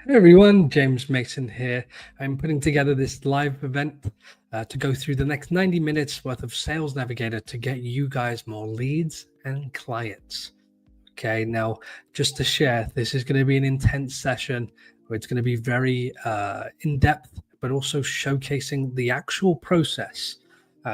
Hey everyone, James Mason here. I'm putting together this live event to go through the next 90 minutes worth of Sales Navigator to get you guys more leads and clients. Okay, now just to share, this is going to be an intense session where it's going to be very in-depth, but also showcasing the actual process.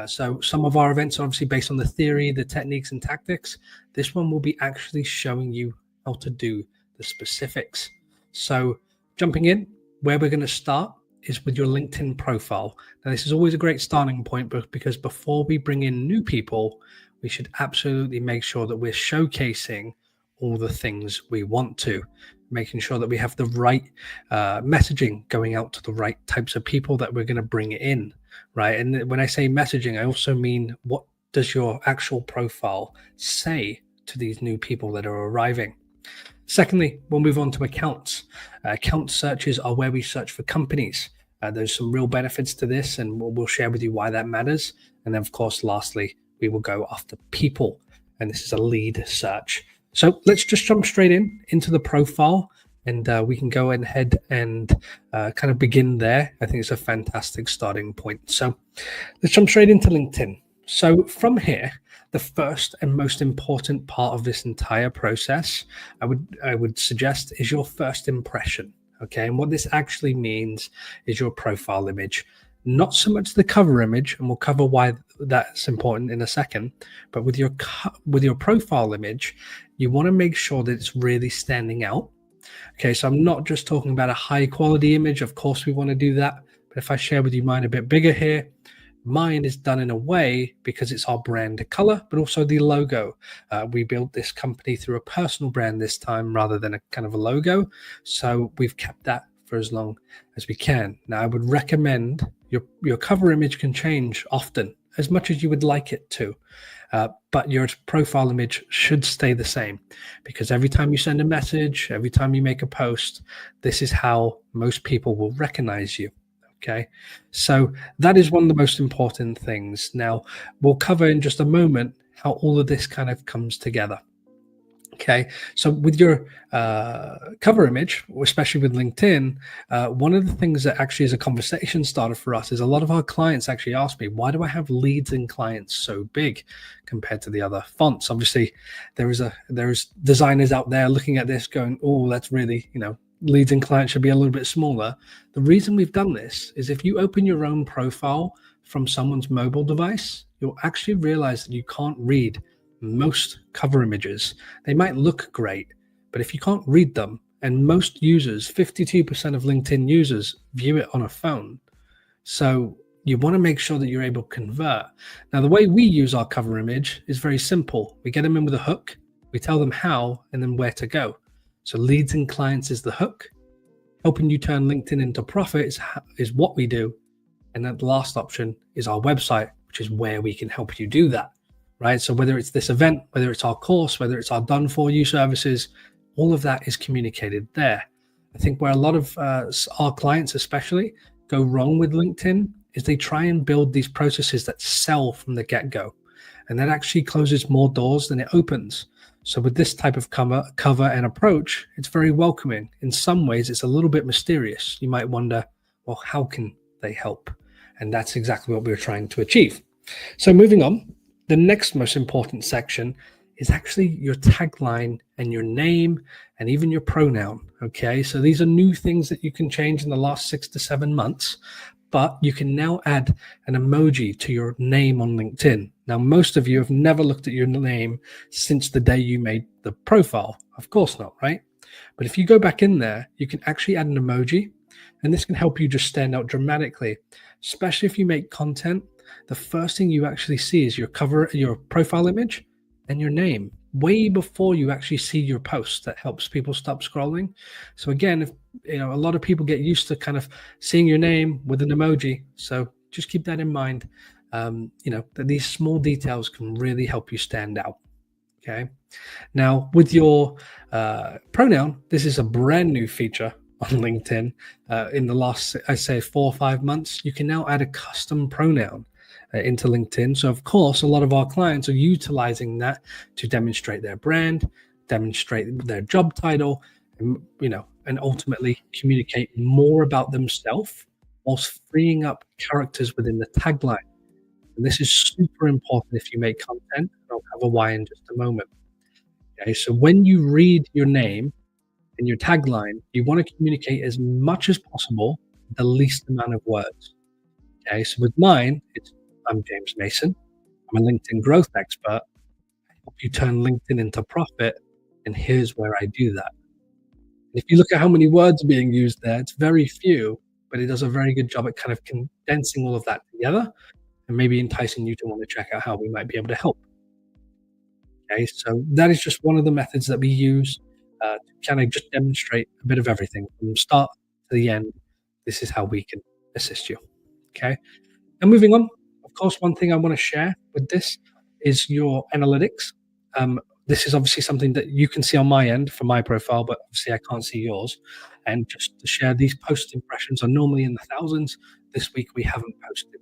So some of our events are obviously based on the theory, the techniques and tactics. This one will be actually showing you how to do the specifics. So jumping in, where we're going to start is with your LinkedIn profile. Now, this is always a great starting point, but because before we bring in new people, we should absolutely make sure that we're showcasing all the things we want to, making sure that we have the right messaging going out to the right types of people that we're going to bring in, right? And when I say messaging, I also mean, what does your actual profile say to these new people that are arriving? Secondly, we'll move on to accounts. Account searches are where we search for companies. There's some real benefits to this, and we'll share with you why that matters. And then, of course, lastly, we will go after people, and this is a lead search. So let's just jump straight into the profile, and we can go ahead and kind of begin there. I think it's a fantastic starting point. So let's jump straight into LinkedIn. So from here, the first and most important part of this entire process, I would suggest, is your first impression. Okay, and what this actually means is your profile image. Not so much the cover image, and we'll cover why that's important in a second, but with your profile image, you want to make sure that it's really standing out. Okay, so I'm not just talking about a high quality image. Of course, we want to do that, but if I share with you mine a bit bigger here, mine is done in a way because it's our brand color, but also the logo. We built this company through a personal brand this time rather than a kind of a logo. So we've kept that for as long as we can. Now, I would recommend your cover image can change often, as much as you would like it to. But your profile image should stay the same, because every time you send a message, every time you make a post, this is how most people will recognize you. Okay, so that is one of the most important things. Now, we'll cover in just a moment how all of this kind of comes together. Okay, so with your cover image, especially with LinkedIn, one of the things that actually is a conversation starter for us is a lot of our clients actually ask me, why do I have leads and clients so big compared to the other fonts? Obviously, there's designers out there looking at this going, oh, that's really, leads and clients should be a little bit smaller. The reason we've done this is if you open your own profile from someone's mobile device, you'll actually realize that you can't read most cover images. They might look great, but if you can't read them, and most users, 52% of LinkedIn users, view it on a phone. So you want to make sure that you're able to convert. Now, the way we use our cover image is very simple. We get them in with a hook, we tell them how, and then where to go. So leads and clients is the hook. Helping you turn LinkedIn into profit is what we do. And then the last option is our website, which is where we can help you do that, right? So whether it's this event, whether it's our course, whether it's our done for you services, all of that is communicated there. I think where a lot of our clients especially go wrong with LinkedIn is they try and build these processes that sell from the get-go. And that actually closes more doors than it opens. So with this type of cover and approach, it's very welcoming. In some ways, it's a little bit mysterious. You might wonder, well, how can they help? And that's exactly what we're trying to achieve. So moving on, the next most important section is actually your tagline and your name and even your pronoun. Okay, so these are new things that you can change in the last 6 to 7 months, but you can now add an emoji to your name on LinkedIn. Now, most of you have never looked at your name since the day you made the profile. Of course not, right? But if you go back in there, you can actually add an emoji, and this can help you just stand out dramatically, especially if you make content. The first thing you actually see is your profile image and your name way before you actually see your post. That helps people stop scrolling. So again, if a lot of people get used to kind of seeing your name with an emoji. So just keep that in mind. That these small details can really help you stand out. Okay. Now with your pronoun, this is a brand new feature on LinkedIn. In the last, I say 4 or 5 months, you can now add a custom pronoun into LinkedIn. So of course, a lot of our clients are utilizing that to demonstrate their brand, demonstrate their job title, and and ultimately communicate more about themselves whilst freeing up characters within the tagline. And this is super important if you make content, and I'll cover why in just a moment. Okay, so when you read your name and your tagline, you want to communicate as much as possible, the least amount of words. Okay, so with mine, I'm James Mason. I'm a LinkedIn growth expert. I help you turn LinkedIn into profit, and here's where I do that. If you look at how many words are being used there, it's very few, but it does a very good job at kind of condensing all of that together and maybe enticing you to want to check out how we might be able to help. Okay, so that is just one of the methods that we use to kind of just demonstrate a bit of everything from start to the end. This is how we can assist you. Okay, and moving on, of course, one thing I want to share with this is your analytics. This is obviously something that you can see on my end for my profile, but obviously I can't see yours. And just to share, these post impressions are normally in the thousands. This week we haven't posted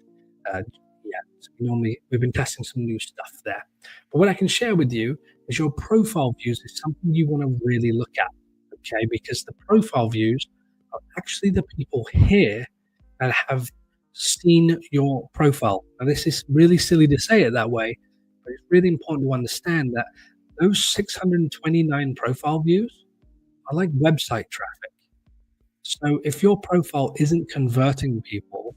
yet. So we've been testing some new stuff there. But what I can share with you is your profile views is something you want to really look at, okay? Because the profile views are actually the people here that have seen your profile. Now, this is really silly to say it that way, but it's really important to understand that those 629 profile views are like website traffic. So if your profile isn't converting people,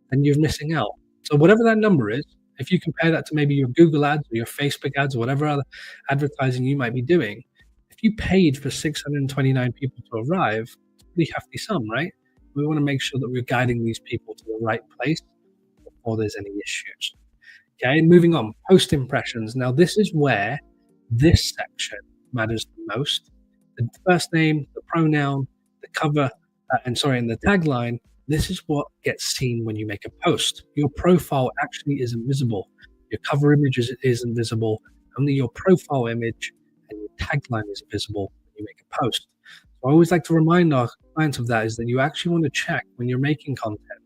then you're missing out. So whatever that number is, if you compare that to maybe your Google ads or your Facebook ads or whatever other advertising you might be doing, if you paid for 629 people to arrive, it's a pretty hefty sum, right? We want to make sure that we're guiding these people to the right place before there's any issues. Okay, moving on, post impressions. Now, this is where this section matters the most. The first name, the pronoun, the cover, and the tagline. This is what gets seen when you make a post. Your profile actually isn't visible. Your cover image isn't visible. Only your profile image and your tagline is visible when you make a post. So I always like to remind our clients of that, is that you actually want to check when you're making content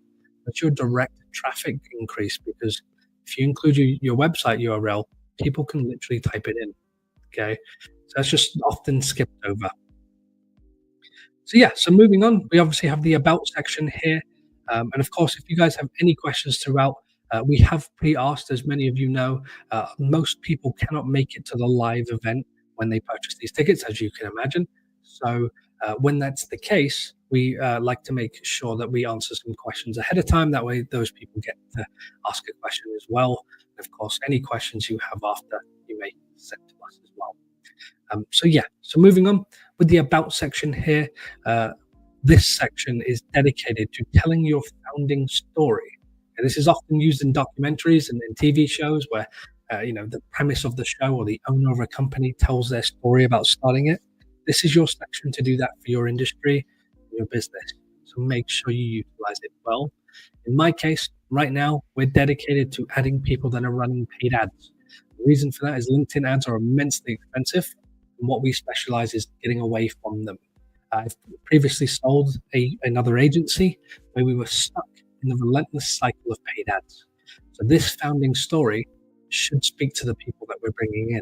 that your direct traffic increase, because if you include your website URL, people can literally type it in. Okay, so that's just often skipped over. So yeah, so moving on, we obviously have the about section here. And of course, if you guys have any questions throughout, we have pre-asked, as many of you know, most people cannot make it to the live event when they purchase these tickets, as you can imagine. So when that's the case, we like to make sure that we answer some questions ahead of time. That way, those people get to ask a question as well. And of course, any questions you have after, you may send to us as well. So moving on with the about section here, this section is dedicated to telling your founding story. And this is often used in documentaries and in TV shows where, the premise of the show or the owner of a company tells their story about starting it. This is your section to do that for your industry, your business. So make sure you utilize it well. In my case, right now, we're dedicated to adding people that are running paid ads. The reason for that is LinkedIn ads are immensely expensive. And what we specialize is getting away from them. I've previously sold another agency where we were stuck in the relentless cycle of paid ads. So this founding story should speak to the people that we're bringing in.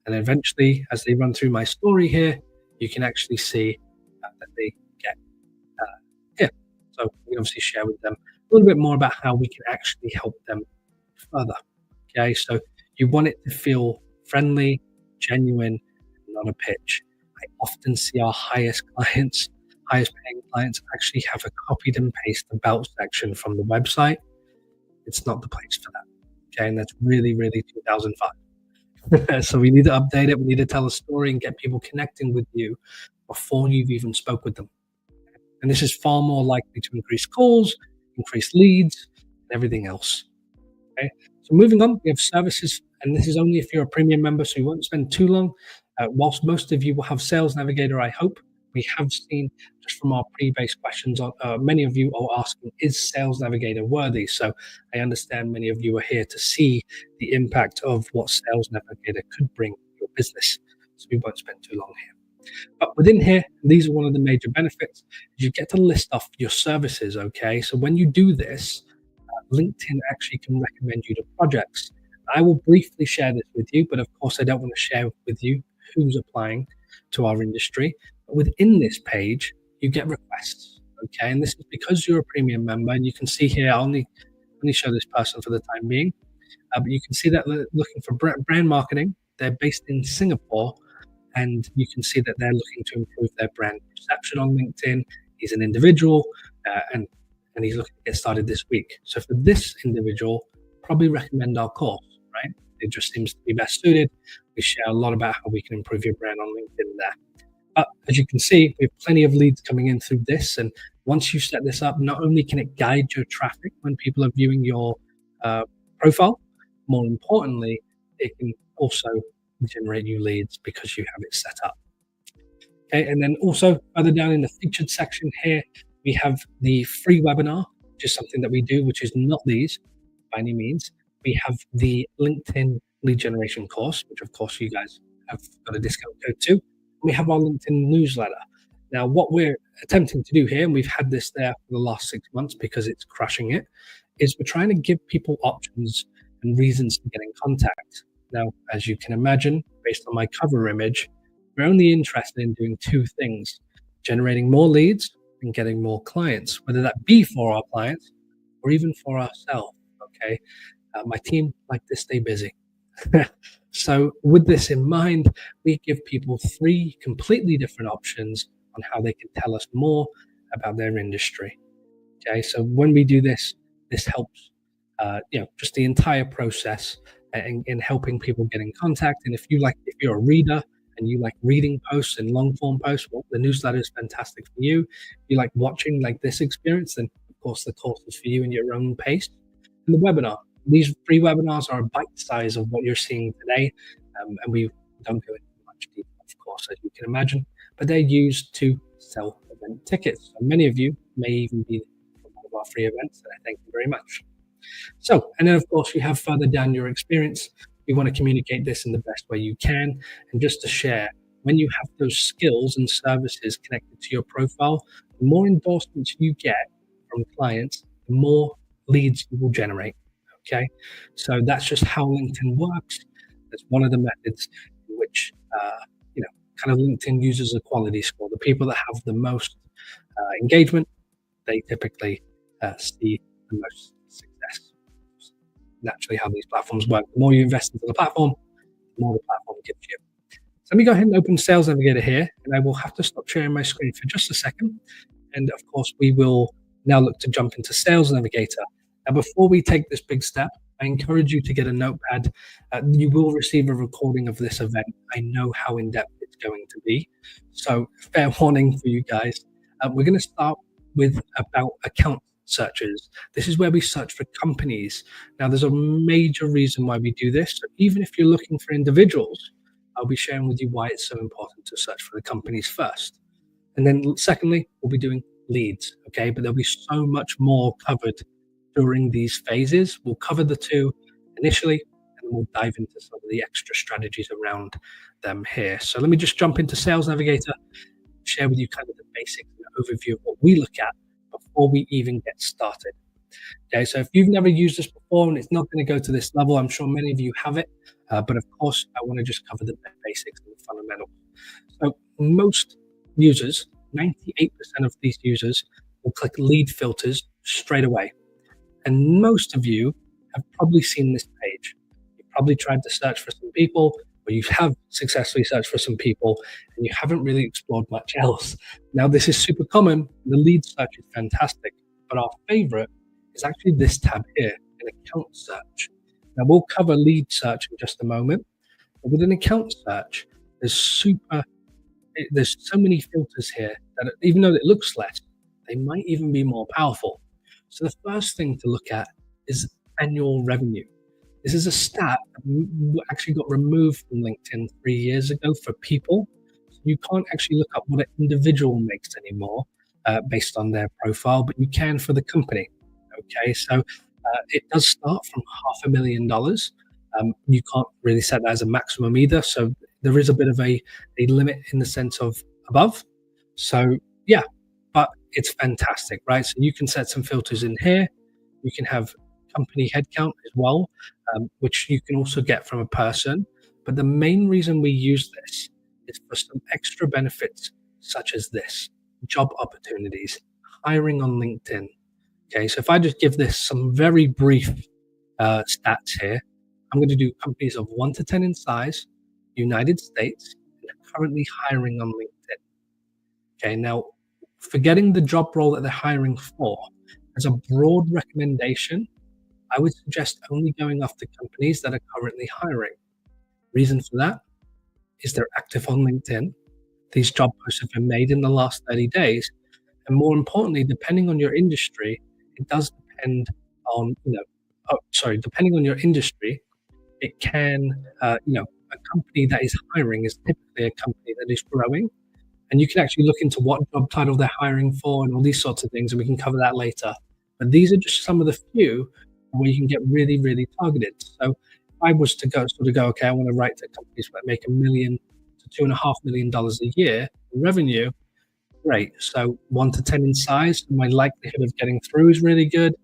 And eventually, as they run through my story here, you can actually see that they get here. So we can obviously share with them a little bit more about how we can actually help them further. Okay, so you want it to feel friendly, genuine, not a pitch. I often see our highest paying clients actually have a copied and paste about section from the website. It's not the place for that. Okay, and that's really, really 2005. So we need to update it. We need to tell a story and get people connecting with you before you've even spoke with them. And this is far more likely to increase calls, increase leads, and everything else. Okay, so moving on, we have services, and this is only if you're a premium member, so you won't spend too long. Whilst most of you will have Sales Navigator, I hope, we have seen just from our pre-based questions, many of you are asking, is Sales Navigator worthy? So I understand many of you are here to see the impact of what Sales Navigator could bring to your business. So we won't spend too long here. But within here, these are one of the major benefits. You get to list off your services, okay? So when you do this, LinkedIn actually can recommend you to projects. I will briefly share this with you, but of course I don't want to share with you who's applying to our industry. Within this page, you get requests. Okay, and this is because you're a premium member, and you can see here. I'll only show this person for the time being, but you can see that they're looking for brand marketing. They're based in Singapore, and you can see that they're looking to improve their brand perception on LinkedIn. He's an individual, and he's looking to get started this week. So for this individual, probably recommend our course, right? It just seems to be best suited. We share a lot about how we can improve your brand on LinkedIn there. But as you can see, we have plenty of leads coming in through this. And once you set this up, not only can it guide your traffic when people are viewing your profile, more importantly, it can also generate new leads because you have it set up. Okay, and then also further down in the featured section here, we have the free webinar, which is something that we do, which is not these by any means. We have the LinkedIn lead generation course, which of course you guys have got a discount code to. We have our LinkedIn newsletter. Now, what we're attempting to do here, and we've had this there for the last 6 months because it's crushing it, is we're trying to give people options and reasons to get in contact. Now, as you can imagine, based on my cover image, we're only interested in doing two things: generating more leads and getting more clients, whether that be for our clients or even for ourselves. Okay, my team like to stay busy. So with this in mind, we give people 3 completely different options on how they can tell us more about their industry. Okay, so when we do this, this helps, just the entire process in helping people get in contact. And if you're a reader and you like reading posts and long form posts, well, the newsletter is fantastic for you. If you like watching like this experience, then of course the course is for you in your own pace. And the webinar, these free webinars are a bite size of what you're seeing today. And we don't go into much detail, of course, as you can imagine, but they're used to sell event tickets. So many of you may even be from one of our free events, and I thank you very much. So, and then of course you have further down your experience. We want to communicate this in the best way you can. And just to share, when you have those skills and services connected to your profile, the more endorsements you get from clients, the more leads you will generate. Okay, so that's just how LinkedIn works. That's one of the methods in which kind of LinkedIn uses a quality score. The people that have the most engagement, they typically see the most success. Naturally, how these platforms work. The more you invest into the platform, the more the platform gives you. So let me go ahead and open Sales Navigator here, and I will have to stop sharing my screen for just a second. And of course, we will now look to jump into Sales Navigator. Now, before we take this big step, I encourage you to get a notepad. You will receive a recording of this event. I know how in-depth it's going to be. So fair warning for you guys. We're going to start with about account searches. This is where we search for companies. Now, there's a major reason why we do this. So even if you're looking for individuals, I'll be sharing with you why it's so important to search for the companies first. And then secondly, we'll be doing leads, okay? But there'll be so much more covered during these phases. We'll cover the two initially, and we'll dive into some of the extra strategies around them here. So let me just jump into Sales Navigator, share with you kind of the basics and overview of what we look at before we even get started. Okay, so if you've never used this before and it's not going to go to this level, I'm sure many of you have it, but of course I want to just cover the basics and the fundamentals. So most users, 98% of these users will click lead filters straight away. And most of you have probably seen this page. You've probably tried to search for some people, or you have successfully searched for some people, and you haven't really explored much else. Now, this is super common. The lead search is fantastic, but our favorite is actually this tab here, an account search. Now, we'll cover lead search in just a moment, but with an account search, there's so many filters here that even though it looks less, they might even be more powerful. So the first thing to look at is annual revenue. This is a stat that actually got removed from LinkedIn 3 years ago for people. So you can't actually look up what an individual makes anymore based on their profile, but you can for the company. Okay, so it does start from $500,000. You can't really set that as a maximum either. So there is a bit of a limit in the sense of above. So yeah, but it's fantastic, right? So you can set some filters in here. You can have company headcount as well, which you can also get from a person. But the main reason we use this is for some extra benefits such as this: job opportunities, hiring on LinkedIn. Okay, so if I just give this some very brief stats here, I'm going to do companies of 1 to 10 in size, United States, and are currently hiring on LinkedIn. Okay, now forgetting the job role that they're hiring for, as a broad recommendation, I would suggest only going after companies that are currently hiring. Reason for that is they're active on LinkedIn. These job posts have been made in the last 30 days. And more importantly, depending on your industry, it does depend on, depending on your industry, it can, a company that is hiring is typically a company that is growing. And you can actually look into what job title they're hiring for and all these sorts of things, and we can cover that later. But these are just some of the few where you can get really, really targeted. So if I was to go, okay, I want to write to companies that make $1 million to $2.5 million a year in revenue, great. So 1 to 10 in size, my likelihood of getting through is really good.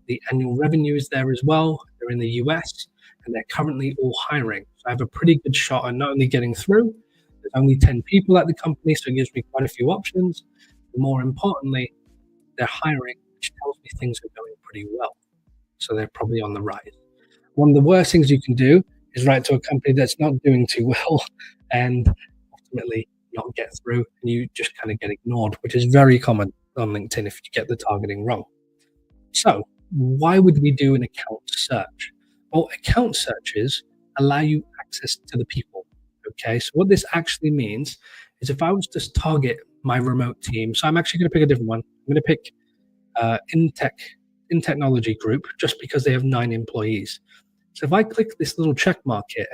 The annual revenue is there as well. They're in the US and they're currently all hiring. So I have a pretty good shot at not only getting through, there's only 10 people at the company, so it gives me quite a few options. But more importantly, they're hiring, which tells me things are going pretty well. So they're probably on the rise. One of the worst things you can do is write to a company that's not doing too well and ultimately not get through, and you just kind of get ignored, which is very common on LinkedIn if you get the targeting wrong. So why would we do an account search? Well, account searches allow you access to the people. Okay, so what this actually means is if I was to target my remote team, so I'm actually going to pick a different one. I'm going to pick in technology group just because they have 9 employees. So if I click this little check mark here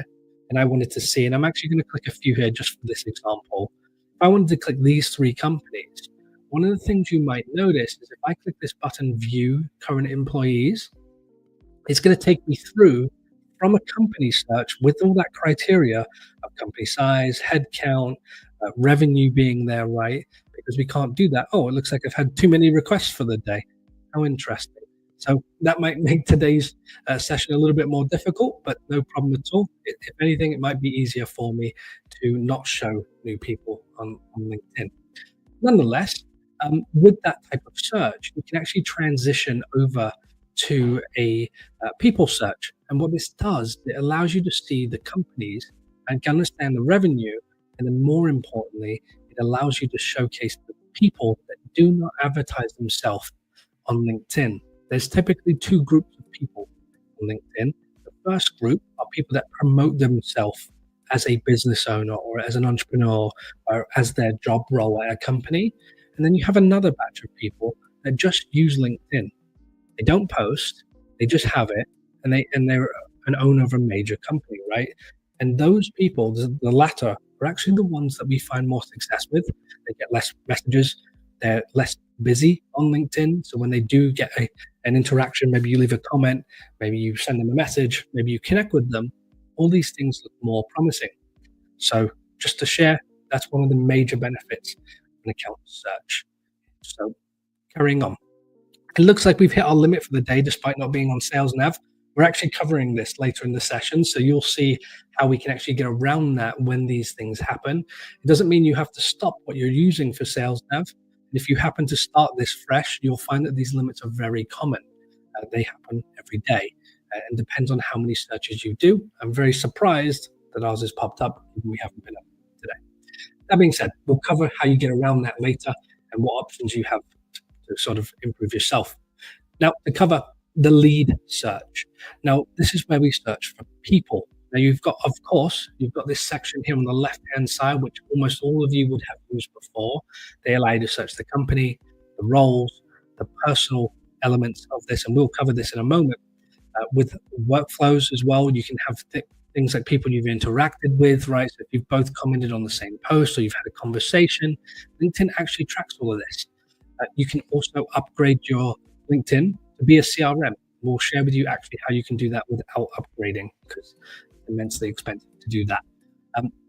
and I wanted to see, and I'm actually going to click a few here just for this example. If I wanted to click these 3 companies, one of the things you might notice is if I click this button, view current employees, it's going to take me through from a company search with all that criteria of company size, headcount, revenue being there, right? Because we can't do that. Oh, it looks like I've had too many requests for the day. How interesting. So that might make today's session a little bit more difficult, but no problem at all. If anything, it might be easier for me to not show new people on LinkedIn. Nonetheless, with that type of search, you can actually transition over to a people search. And what this does, it allows you to see the companies and can understand the revenue. And then more importantly, it allows you to showcase the people that do not advertise themselves on LinkedIn. There's typically 2 groups of people on LinkedIn. The first group are people that promote themselves as a business owner or as an entrepreneur or as their job role at a company. And then you have another batch of people that just use LinkedIn. They don't post, they just have it, and they're an owner of a major company, right? And those people, the latter, are actually the ones that we find more success with. They get less messages, they're less busy on LinkedIn. So when they do get an interaction, maybe you leave a comment, maybe you send them a message, maybe you connect with them, all these things look more promising. So just to share, that's one of the major benefits of an account search. So carrying on. It looks like we've hit our limit for the day, despite not being on Sales Nav. We're actually covering this later in the session, so you'll see how we can actually get around that when these things happen. It doesn't mean you have to stop what you're using for Sales Nav. If you happen to start this fresh, you'll find that these limits are very common. They happen every day and depends on how many searches you do. I'm very surprised that ours has popped up, even we haven't been up today. That being said, we'll cover how you get around that later and what options you have to sort of improve yourself. Now, to cover the lead search. Now, this is where we search for people. Now, you've got this section here on the left-hand side, which almost all of you would have used before. They allow you to search the company, the roles, the personal elements of this, and we'll cover this in a moment. With workflows as well, you can have things like people you've interacted with, right? So if you've both commented on the same post or you've had a conversation, LinkedIn actually tracks all of this. You can also upgrade your LinkedIn to be a CRM. We'll share with you actually how you can do that without upgrading, because it's immensely expensive to do that.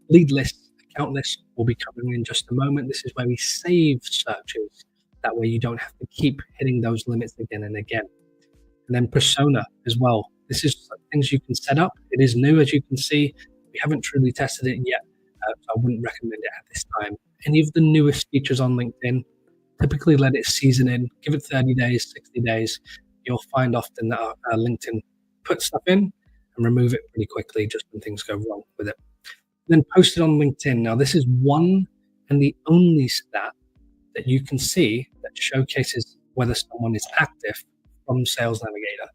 Lead lists, account lists, we'll be covering in just a moment. This is where we save searches. That way you don't have to keep hitting those limits again and again. And then persona as well. This is things you can set up. It is new, as you can see. We haven't truly tested it yet, so I wouldn't recommend it at this time. any of the newest features on LinkedIn, typically let it season in, give it 30 days, 60 days. You'll find often that LinkedIn puts stuff in and remove it pretty quickly just when things go wrong with it. Then post it on LinkedIn. Now, this is one and the only stat that you can see that showcases whether someone is active from Sales Navigator.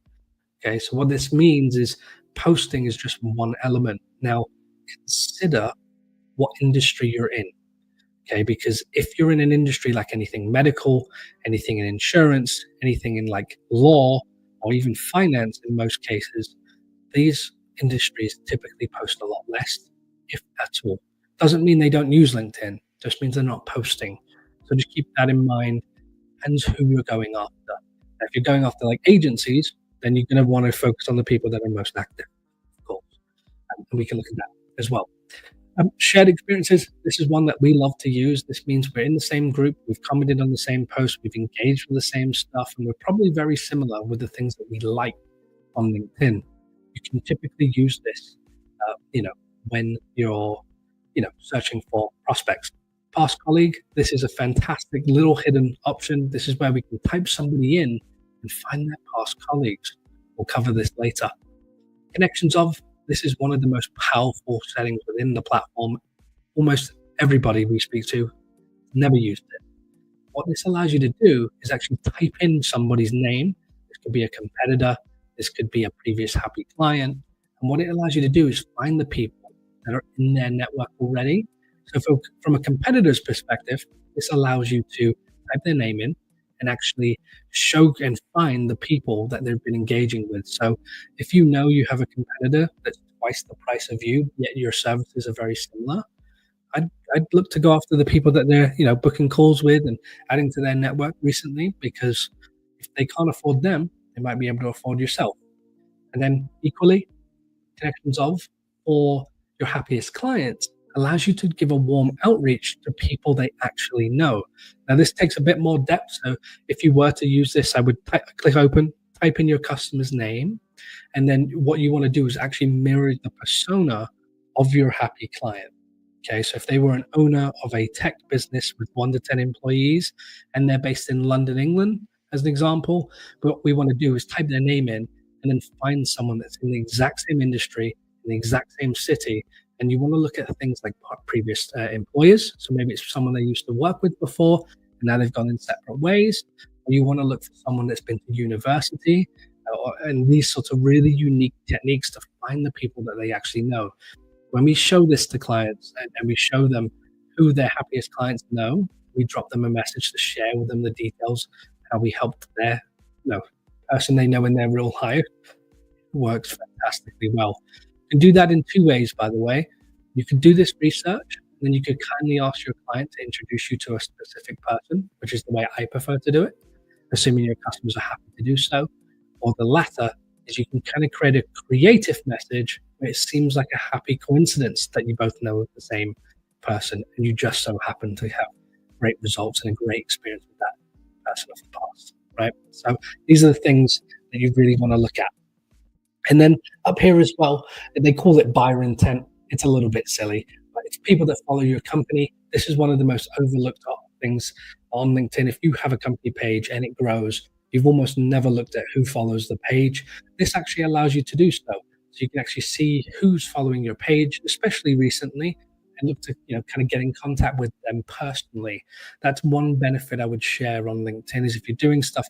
Okay, so what this means is posting is just one element. Now, consider what industry you're in. Okay, because if you're in an industry like anything medical, anything in insurance, anything in like law, or even finance in most cases, these industries typically post a lot less, if at all. Doesn't mean they don't use LinkedIn, just means they're not posting. So just keep that in mind. Depends who you're going after. If you're going after like agencies, then you're going to want to focus on the people that are most active, of course. And we can look at that as well. Shared experiences. This is one that we love to use. This means we're in the same group, we've commented on the same post, we've engaged with the same stuff, and we're probably very similar with the things that we like on LinkedIn. You can typically use this, when you're, searching for prospects. Past colleague. This is a fantastic little hidden option. This is where we can type somebody in and find their past colleagues. We'll cover this later. Connections of. This is one of the most powerful settings within the platform. Almost everybody we speak to never used it. What this allows you to do is actually type in somebody's name. This could be a competitor. This could be a previous happy client. And what it allows you to do is find the people that are in their network already. So from a competitor's perspective, this allows you to type their name in and actually show and find the people that they've been engaging with. So if you know you have a competitor that's twice the price of you, yet your services are very similar, I'd look to go after the people that they're booking calls with and adding to their network recently, because if they can't afford them, they might be able to afford yourself. And then equally, connections of, or your happiest clients, allows you to give a warm outreach to people they actually know. Now, this takes a bit more depth. So if you were to use this, I would click open, type in your customer's name, and then what you want to do is actually mirror the persona of your happy client. Okay, so if they were an owner of a tech business with 1 to 10 employees and they're based in London, England, as an example, what we want to do is type their name in and then find someone that's in the exact same industry, in the exact same city. And you want to look at things like previous employers. So maybe it's someone they used to work with before, and now they've gone in separate ways. Or you want to look for someone that's been to university, and these sorts of really unique techniques to find the people that they actually know. When we show this to clients and we show them who their happiest clients know, we drop them a message to share with them the details, how we helped their person they know in their real life. Works fantastically well. You can do that in two ways, by the way. You can do this research, and then you could kindly ask your client to introduce you to a specific person, which is the way I prefer to do it, assuming your customers are happy to do so. Or the latter is you can kind of create a creative message where it seems like a happy coincidence that you both know the same person and you just so happen to have great results and a great experience with that person of the past, right? So these are the things that you really want to look at. And then up here as well, they call it buyer intent. It's a little bit silly, but it's people that follow your company. This is one of the most overlooked things on LinkedIn. If you have a company page and it grows, you've almost never looked at who follows the page. This actually allows you to do so. So you can actually see who's following your page, especially recently, and look to kind of get in contact with them personally. That's one benefit I would share on LinkedIn, is if you're doing stuff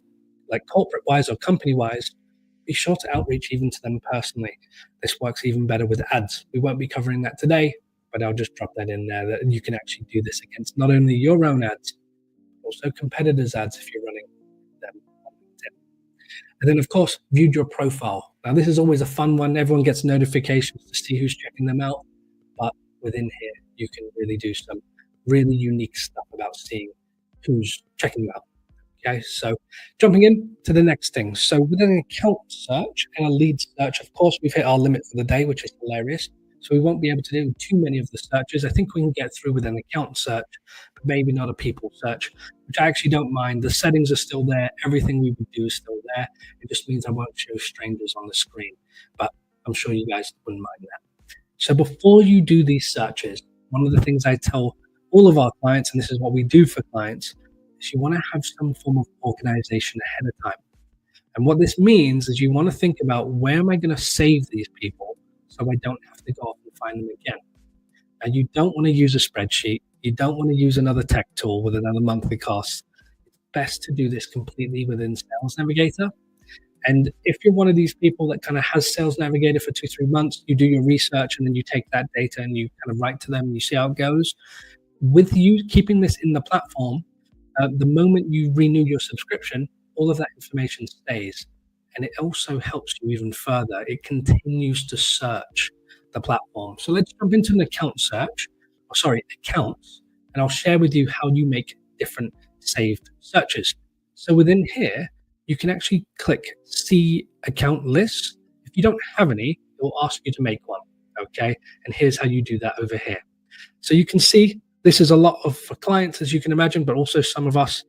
like corporate-wise or company-wise, be sure to outreach even to them personally. This works even better with ads. We won't be covering that today, but I'll just drop that in there, that you can actually do this against not only your own ads, but also competitors' ads if you're running them on LinkedIn. And then, of course, viewed your profile. Now, this is always a fun one. Everyone gets notifications to see who's checking them out, but within here, you can really do some really unique stuff about seeing who's checking them out. Okay, so jumping in to the next thing. So with an account search and a lead search, of course, we've hit our limit for the day, which is hilarious. So we won't be able to do too many of the searches. I think we can get through with an account search, but maybe not a people search, which I actually don't mind. The settings are still there. Everything we would do is still there. It just means I won't show strangers on the screen, but I'm sure you guys wouldn't mind that. So before you do these searches, one of the things I tell all of our clients, and this is what we do for clients, is you want to have some form of organization ahead of time. And what this means is you want to think about, where am I going to save these people so I don't have to go off and find them again? And you don't want to use a spreadsheet. You don't want to use another tech tool with another monthly cost. It's best to do this completely within Sales Navigator. And if you're one of these people that kind of has Sales Navigator for 2-3 months, you do your research and then you take that data and you kind of write to them and you see how it goes. With you keeping this in the platform, the moment you renew your subscription, all of that information stays. And it also helps you even further. It continues to search the platform. So let's jump into an account search, or sorry, accounts, and I'll share with you how you make different saved searches. So within here, you can actually click see account lists. If you don't have any, it will ask you to make one. Okay. And here's how you do that over here. So you can see this is a lot of for clients, as you can imagine, but also some of us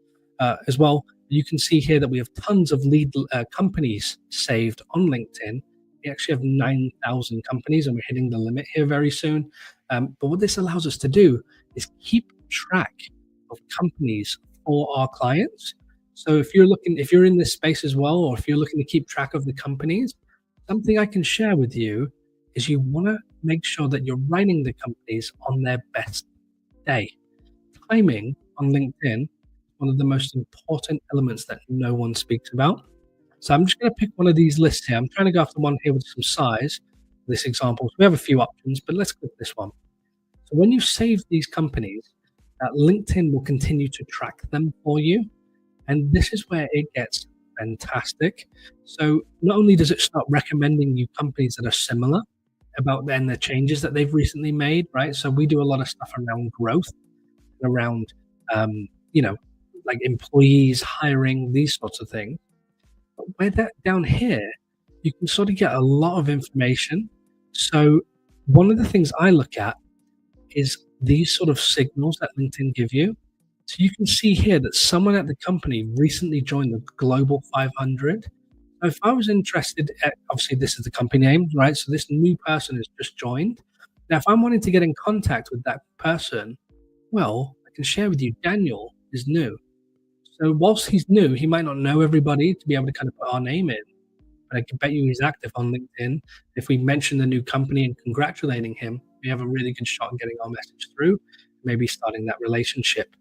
as well. You can see here that we have tons of lead companies saved on LinkedIn. We actually have 9,000 companies, and we're hitting the limit here very soon. But what this allows us to do is keep track of companies for our clients. So if you're in this space as well, or if you're looking to keep track of the companies, something I can share with you is you want to make sure that you're writing the companies on their best day. Timing on LinkedIn, one of the most important elements that no one speaks about. So I'm just going to pick one of these lists here. I'm trying to go after one here with some size. This example, so we have a few options, but let's click this one. So when you save these companies, LinkedIn will continue to track them for you. And this is where it gets fantastic. So not only does it start recommending you companies that are similar about then the changes that they've recently made, right? So we do a lot of stuff around growth, around, like employees, hiring, these sorts of things. But where that down here, you can sort of get a lot of information. So one of the things I look at is these sort of signals that LinkedIn give you. So you can see here that someone at the company recently joined the Global 500. So if I was interested, obviously this is the company name, right? So this new person has just joined. Now, if I'm wanting to get in contact with that person, well, I can share with you, Daniel is new. So whilst he's new, he might not know everybody to be able to kind of put our name in, but I can bet you he's active on LinkedIn. If we mention the new company and congratulating him, we have a really good shot in getting our message through, maybe starting that relationship.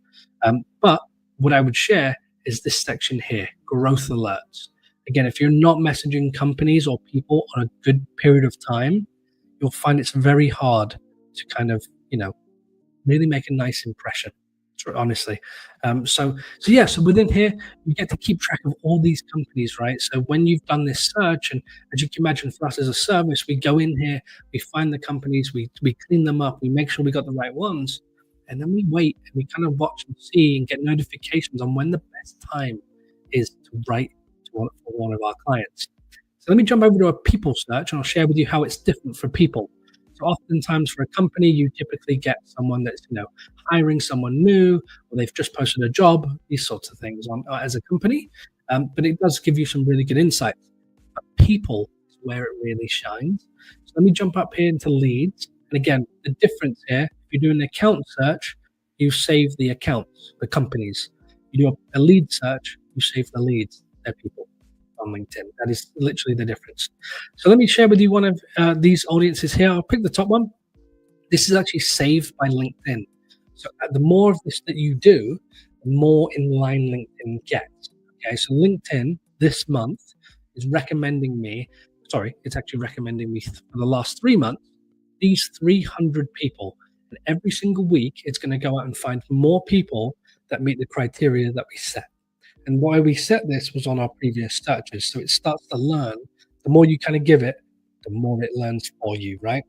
But what I would share is this section here, growth alerts. Again, if you're not messaging companies or people on a good period of time, you'll find it's very hard to kind of, really make a nice impression, honestly. So within here, you get to keep track of all these companies, right? So when you've done this search, and as you can imagine, for us as a service, we go in here, we find the companies, we clean them up, we make sure we got the right ones, and then we wait and we kind of watch and see and get notifications on when the best time is to write to one of our clients. So let me jump over to a people search, and I'll share with you how it's different for people. So oftentimes for a company, you typically get someone that's, hiring someone new, or they've just posted a job, these sorts of things as a company. But it does give you some really good insights. But people is where it really shines. So let me jump up here into leads. And again, the difference here, if you do an account search, you save the accounts, the companies. You do a lead search, you save the leads, they're people on LinkedIn. That is literally the difference. So let me share with you one of these audiences here. I'll pick the top one. This is actually saved by LinkedIn. So the more of this that you do, the more in line LinkedIn gets. Okay, so LinkedIn this month is recommending me, it's actually recommending me for the last 3 months, these 300 people. And every single week, it's going to go out and find more people that meet the criteria that we set. And why we set this was on our previous searches. So it starts to learn. The more you kind of give it, the more it learns for you, right?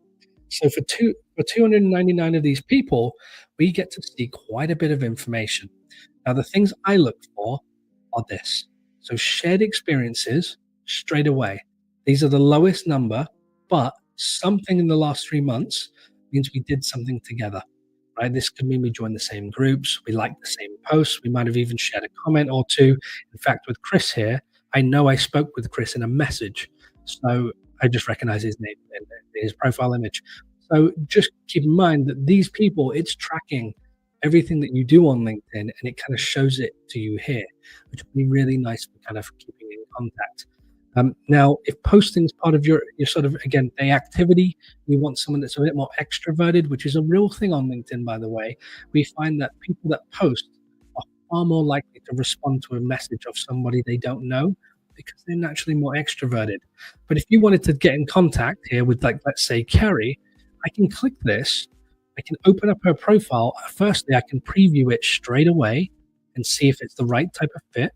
So for 299 of these people, we get to see quite a bit of information. Now, the things I look for are this. So shared experiences straight away. These are the lowest number, but something in the last 3 months means we did something together. Right? This could mean we joined the same groups, we liked the same posts, we might have even shared a comment or two. In fact, with Chris here, I know I spoke with Chris in a message, so I just recognize his name and his profile image. So just keep in mind that these people, it's tracking everything that you do on LinkedIn, and it kind of shows it to you here, which would be really nice for kind of keeping in contact. Now, if posting is part of your sort of, again, day activity, you want someone that's a bit more extroverted, which is a real thing on LinkedIn, by the way. We find that people that post are far more likely to respond to a message of somebody they don't know because they're naturally more extroverted. But if you wanted to get in contact here with, like, let's say Kerry, I can click this. I can open up her profile. Firstly, I can preview it straight away and see if it's the right type of fit.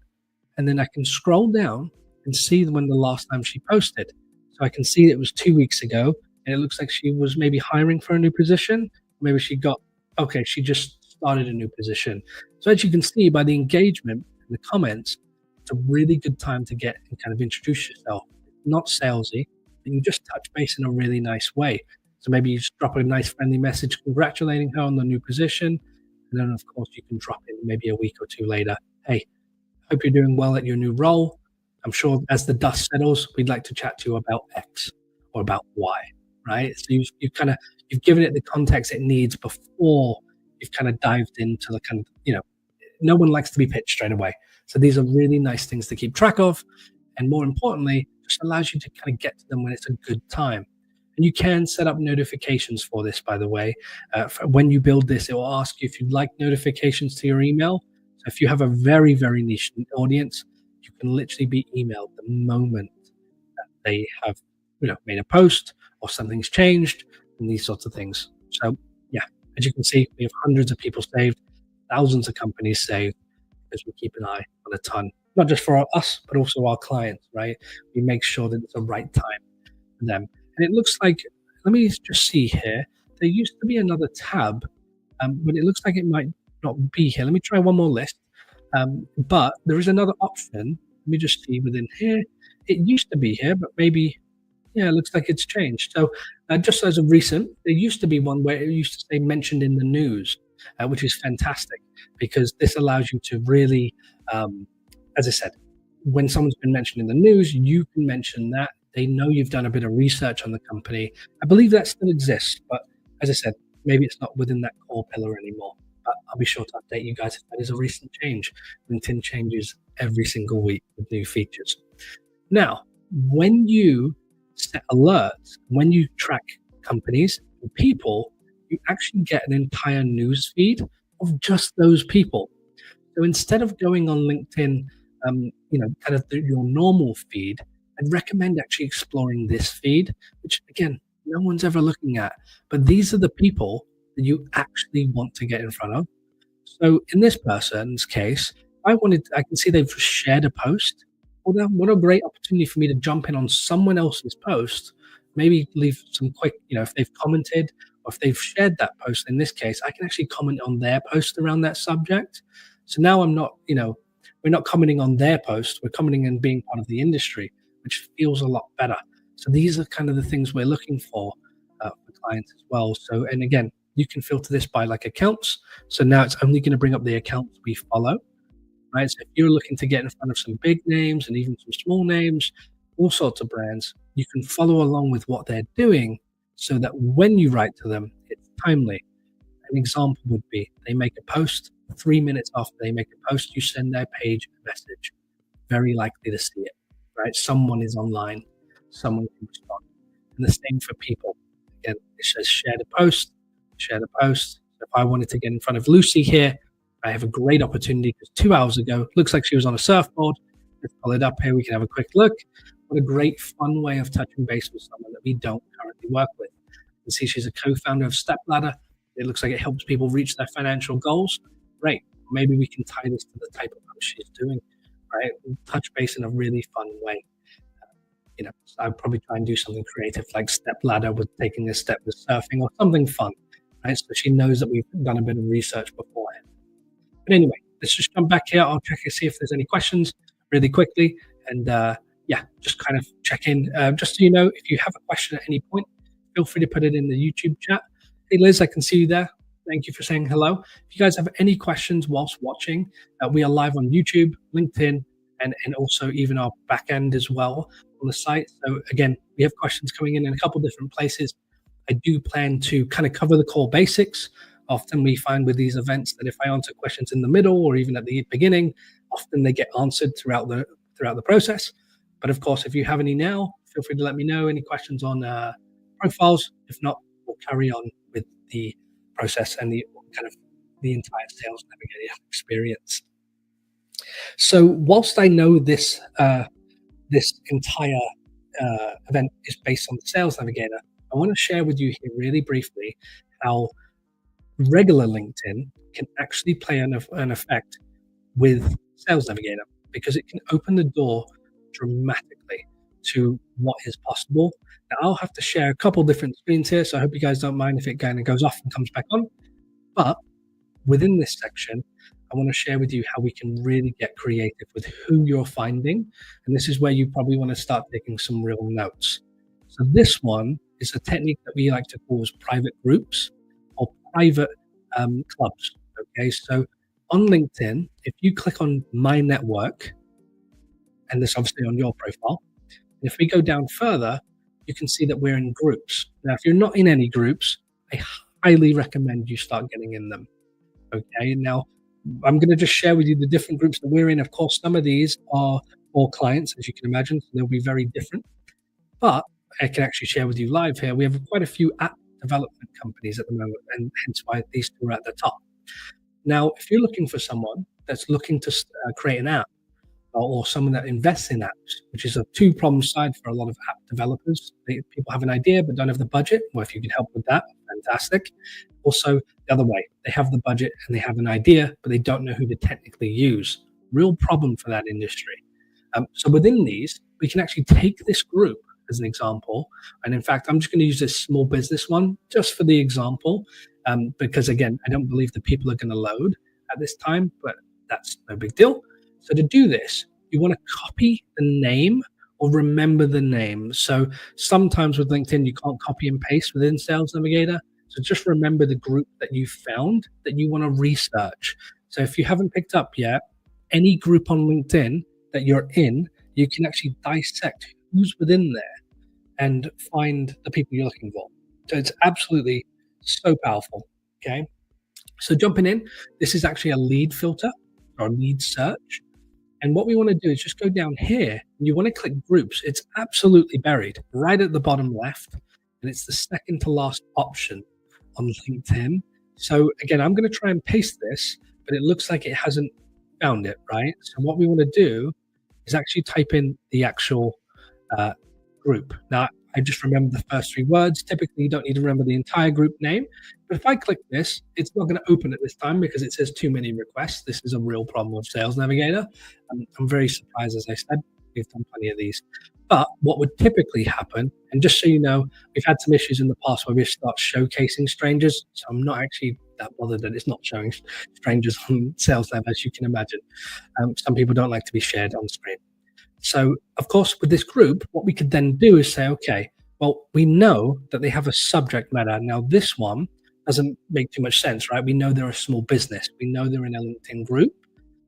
And then I can scroll down and see when the last time she posted. So I can see it was 2 weeks ago, and it looks like she was maybe hiring for a new position. Maybe she just started a new position. So as you can see by the engagement and the comments, it's a really good time to get and kind of introduce yourself. Not salesy, but you just touch base in a really nice way. So maybe you just drop a nice friendly message congratulating her on the new position. And then, of course, you can drop in maybe a week or two later. Hey, hope you're doing well at your new role. I'm sure as the dust settles, we'd like to chat to you about X or about Y, right? So you've given it the context it needs before you've kind of dived into the kind of, no one likes to be pitched straight away. So these are really nice things to keep track of. And more importantly, just allows you to kind of get to them when it's a good time. And you can set up notifications for this, by the way. When you build this, it will ask you if you'd like notifications to your email. So if you have a very, very niche audience, you can literally be emailed the moment that they have, made a post or something's changed and these sorts of things. So yeah, as you can see, we have hundreds of people saved, thousands of companies saved because we keep an eye on a ton, not just for us, but also our clients, right? We make sure that it's the right time for them. And it looks like, let me just see here. There used to be another tab, but it looks like it might not be here. Let me try one more list. But there is another option. Let me just see within here. It used to be here, but maybe, it looks like it's changed. So just as of recent, there used to be one where it used to say mentioned in the news, which is fantastic because this allows you to really, as I said, when someone's been mentioned in the news, you can mention that. They know you've done a bit of research on the company. I believe that still exists, but as I said, maybe it's not within that core pillar anymore. But I'll be sure to update you guys if that is a recent change. LinkedIn changes every single week with new features. Now, when you set alerts, when you track companies and people, you actually get an entire news feed of just those people. So instead of going on LinkedIn, kind of your normal feed, I'd recommend actually exploring this feed, which again, no one's ever looking at. But these are the people that you actually want to get in front of. So in this person's case, I can see they've shared a post. Well, what a great opportunity for me to jump in on someone else's post, maybe leave some quick, if they've commented or if they've shared that post. In this case, I can actually comment on their post around that subject. So now I'm not, we're not commenting on their post. We're commenting and being part of the industry, which feels a lot better. So these are kind of the things we're looking for clients as well. So, and again, you can filter this by like accounts. So now it's only going to bring up the accounts we follow, right? So if you're looking to get in front of some big names and even some small names, all sorts of brands, you can follow along with what they're doing so that when you write to them, it's timely. An example would be they make a post, 3 minutes after they make a post, you send their page a message. Very likely to see it, right? Someone is online, someone can respond. And the same for people. Again, it says share the post. So if I wanted to get in front of Lucy here, I have a great opportunity because 2 hours ago, looks like she was on a surfboard. Let's pull it up here. We can have a quick look. What a great fun way of touching base with someone that we don't currently work with. You can see she's a co-founder of Stepladder. It looks like it helps people reach their financial goals. Great. Maybe we can tie this to the type of post she's doing, right? Touch base in a really fun way. I'd probably try and do something creative like Stepladder with taking a step with surfing or something fun, right? So she knows that we've done a bit of research beforehand. But anyway, let's just jump back here. I'll check and see if there's any questions really quickly. And just kind of check in. Just so you know, if you have a question at any point, feel free to put it in the YouTube chat. Hey, Liz, I can see you there. Thank you for saying hello. If you guys have any questions whilst watching, we are live on YouTube, LinkedIn, and also even our back end as well on the site. So again, we have questions coming in a couple different places. I do plan to kind of cover the core basics, Often we find with these events that if I answer questions in the middle or even at the beginning, often they get answered throughout the process. But of course, if you have any now, feel free to let me know any questions on profiles. If not, we'll carry on with the process and the kind of the entire sales navigator experience. So whilst I know this entire event is based on the Sales Navigator, I want to share with you here really briefly how regular LinkedIn can actually play an effect with Sales Navigator, because it can open the door dramatically to what is possible. Now, I'll have to share a couple different screens here, so I hope you guys don't mind if it kind of goes off and comes back on. But within this section, I want to share with you how we can really get creative with who you're finding. And this is where you probably want to start taking some real notes. So this one is a technique that we like to call as private groups or private clubs. Okay, so on LinkedIn, if you click on My Network, and this obviously on your profile, and if we go down further, you can see that we're in groups. Now, if you're not in any groups, I highly recommend you start getting in them. Okay, now I'm going to just share with you the different groups that we're in. Of course, some of these are all clients, as you can imagine, so they'll be very different. But I can actually share with you live here. We have quite a few app development companies at the moment, and hence why these two are at the top. Now, if you're looking for someone that's looking to create an app, or someone that invests in apps, which is a two-pronged side for a lot of app developers. People have an idea but don't have the budget. Well, if you can help with that, fantastic. Also, the other way, they have the budget and they have an idea, but they don't know who to technically use. Real problem for that industry. So within these, we can actually take this group as an example. And in fact, I'm just going to use this small business one just for the example, because again, I don't believe the people are going to load at this time, but that's no big deal. So to do this, you want to copy the name or remember the name. So sometimes with LinkedIn, you can't copy and paste within Sales Navigator. So just remember the group that you found that you want to research. So if you haven't picked up yet, any group on LinkedIn that you're in, you can actually dissect who's within there and find the people you're looking for. So it's absolutely so powerful. Okay. So jumping in, this is actually a lead filter or lead search. And what we want to do is just go down here and you want to click groups. It's absolutely buried right at the bottom left. And it's the second to last option on LinkedIn. So again, I'm going to try and paste this, but it looks like it hasn't found it, right? So what we want to do is actually type in the actual group. Now, I just remember the first three words. Typically, you don't need to remember the entire group name. But if I click this, it's not going to open at this time because it says too many requests. This is a real problem with Sales Navigator. I'm very surprised, as I said, we've done plenty of these. But what would typically happen, and just so you know, we've had some issues in the past where we start showcasing strangers. So I'm not actually that bothered that it's not showing strangers on Sales Nav, as you can imagine. Some people don't like to be shared on screen. So, of course, with this group, what we could then do is say, okay, well, we know that they have a subject matter. Now, this one doesn't make too much sense, right? We know they're a small business. We know they're in a LinkedIn group.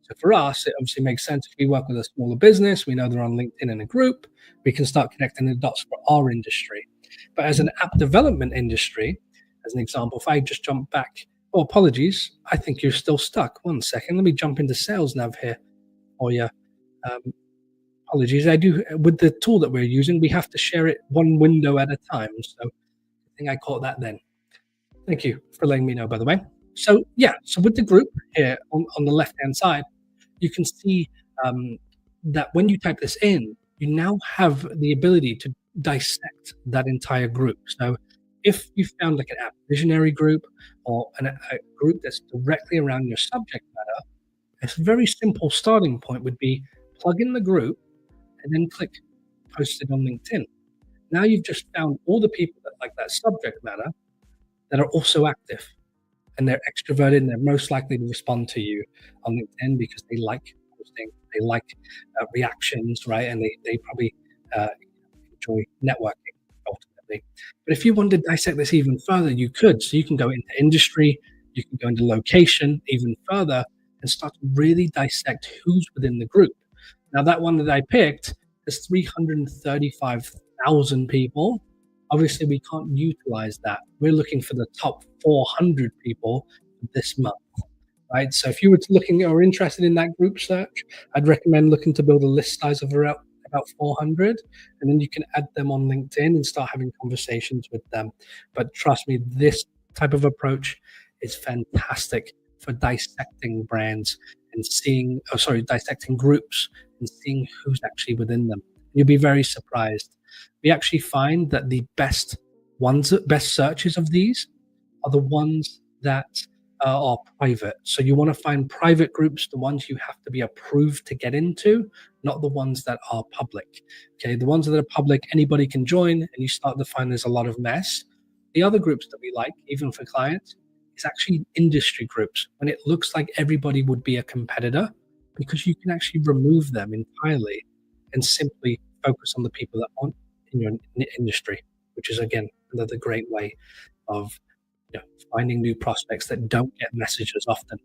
So for us, it obviously makes sense if we work with a smaller business, we know they're on LinkedIn in a group, we can start connecting the dots for our industry. But as an app development industry, as an example, if I just jump back, oh, apologies, I think you're still stuck. 1 second, let me jump into Sales Nav here for you. Apologies, I do, with the tool that we're using, we have to share it one window at a time. So I think I caught that then. Thank you for letting me know, by the way. So yeah, so with the group here on the left-hand side, you can see that when you type this in, you now have the ability to dissect that entire group. So if you found like an app visionary group or a group that's directly around your subject matter, a very simple starting point would be plug in the group and then click post it on LinkedIn. Now you've just found all the people that like that subject matter that are also active. And they're extroverted and they're most likely to respond to you on LinkedIn because they like posting, they like reactions, right? And they probably enjoy networking ultimately. But if you want to dissect this even further, you could. So you can go into industry, you can go into location even further and start to really dissect who's within the group. Now, that one that I picked has 335,000 people Obviously, we can't utilize that. We're looking for the top 400 people this month, right? So if you were looking or interested in that group search, I'd recommend looking to build a list size of about 400, and then you can add them on LinkedIn and start having conversations with them. But trust me, this type of approach is fantastic for dissecting brands and seeing, oh, sorry, dissecting groups and seeing who's actually within them. You'll be very surprised. We actually find that the best searches of these are the ones that are private. So you want to find private groups, the ones you have to be approved to get into, not the ones that are public. Okay, the ones that are public, anybody can join, and you start to find there's a lot of mess. The other groups that we like, even for clients, is actually industry groups, when it looks like everybody would be a competitor, because you can actually remove them entirely and simply focus on the people that aren't in your industry, which is, again, another great way of finding new prospects that don't get messages often.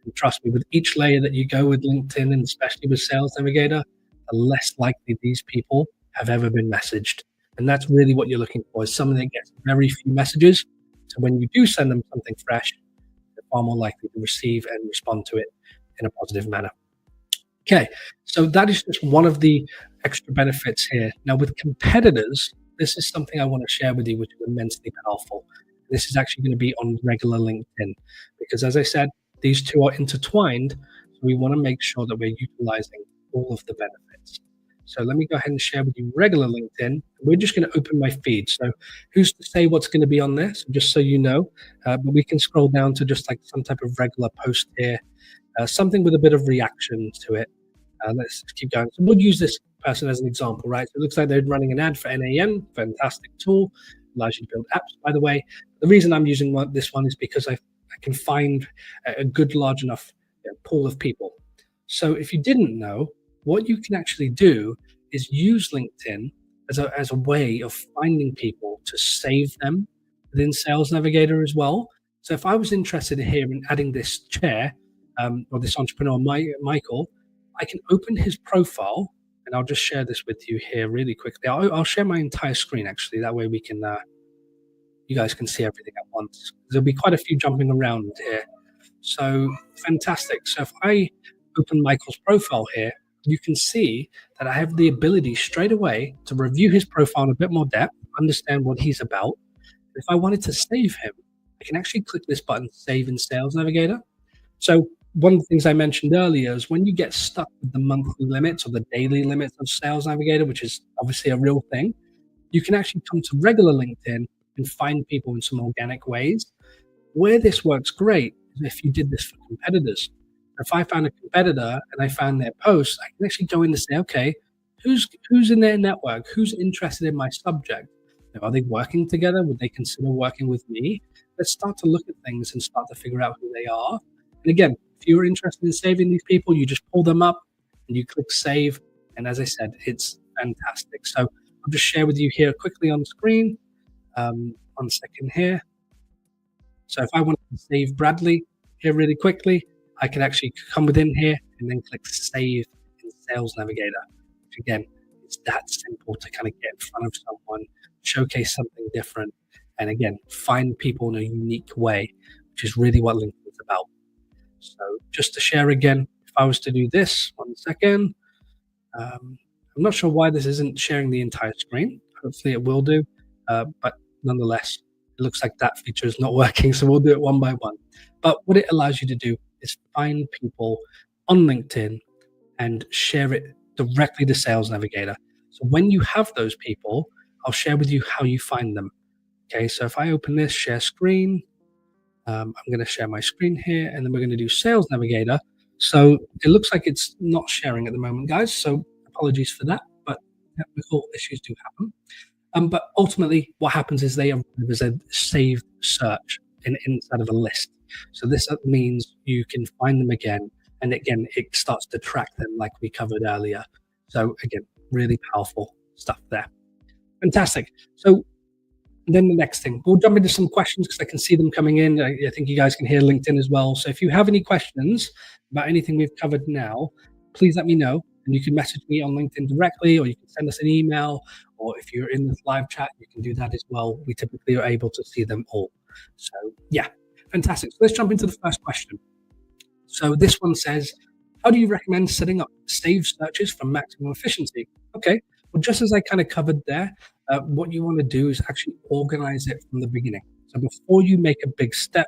And trust me, with each layer that you go with LinkedIn, and especially with Sales Navigator, the less likely these people have ever been messaged. And that's really what you're looking for, is someone that gets very few messages. So when you do send them something fresh, they're far more likely to receive and respond to it in a positive manner. Okay, so that is just one of the extra benefits here. Now, with competitors, this is something I want to share with you, which is immensely powerful. This is actually going to be on regular LinkedIn, because, as I said, these two are intertwined. So we want to make sure that we're utilizing all of the benefits. So let me go ahead and share with you regular LinkedIn. We're just going to open my feed. So who's to say what's going to be on there? So just so you know, but we can scroll down to just like some type of regular post here, something with a bit of reaction to it. Let's keep going. So we'll use this person as an example, right? So it looks like they're running an ad for NAN, fantastic tool, allows you to build apps, by the way. The reason I'm using this one is because I can find a good, large enough pool of people. So if you didn't know, what you can actually do is use LinkedIn as a way of finding people to save them within Sales Navigator as well. So if I was interested here in adding this chair, or this entrepreneur, Michael, I can open his profile, and I'll just share this with you here really quickly. I'll share my entire screen, actually. That way we can, you guys can see everything at once. There'll be quite a few jumping around here. So fantastic. So if I open Michael's profile here, you can see that I have the ability straight away to review his profile in a bit more depth, understand what he's about. If I wanted to save him, I can actually click this button, Save in Sales Navigator. So one of the things I mentioned earlier is when you get stuck with the monthly limits or the daily limits of Sales Navigator, which is obviously a real thing, you can actually come to regular LinkedIn and find people in some organic ways. Where this works great is if you did this for competitors. If I found a competitor and I found their post, I can actually go in and say, okay, who's in their network? Who's interested in my subject? Are they working together? Would they consider working with me? Let's start to look at things and start to figure out who they are. And again, if you're interested in saving these people, you just pull them up and you click save. And as I said, it's fantastic. So I'll just share with you here quickly on screen. 1 second here. So if I want to save Bradley here really quickly, I can actually come within here and then click save in Sales Navigator, which again, it's that simple to kind of get in front of someone, showcase something different, and again, find people in a unique way, which is really what LinkedIn is about. So just to share again, if I was to do this, 1 second, I'm not sure why this isn't sharing the entire screen. Hopefully it will do, but nonetheless, it looks like that feature is not working, so we'll do it one by one. But what it allows you to do is find people on LinkedIn and share it directly to Sales Navigator. So when you have those people, I'll share with you how you find them. Okay, so if I open this, share screen, I'm going to share my screen here, and then we're going to do Sales Navigator. So it looks like it's not sharing at the moment, guys. So apologies for that, but technical issues do happen. But ultimately, what happens is they arrive as a saved search inside of a list. So this means you can find them again, and again, it starts to track them like we covered earlier. So again, really powerful stuff there. Fantastic. So then the next thing, we'll jump into some questions because I can see them coming in. I think you guys can hear LinkedIn as well. So if you have any questions about anything we've covered now, please let me know. And you can message me on LinkedIn directly, or you can send us an email, or if you're in this live chat, you can do that as well. We typically are able to see them all. So, yeah, fantastic. So let's jump into the first question. So this one says, how do you recommend setting up saved searches for maximum efficiency? Okay, well, just as I kind of covered there, what you want to do is actually organize it from the beginning. So before you make a big step,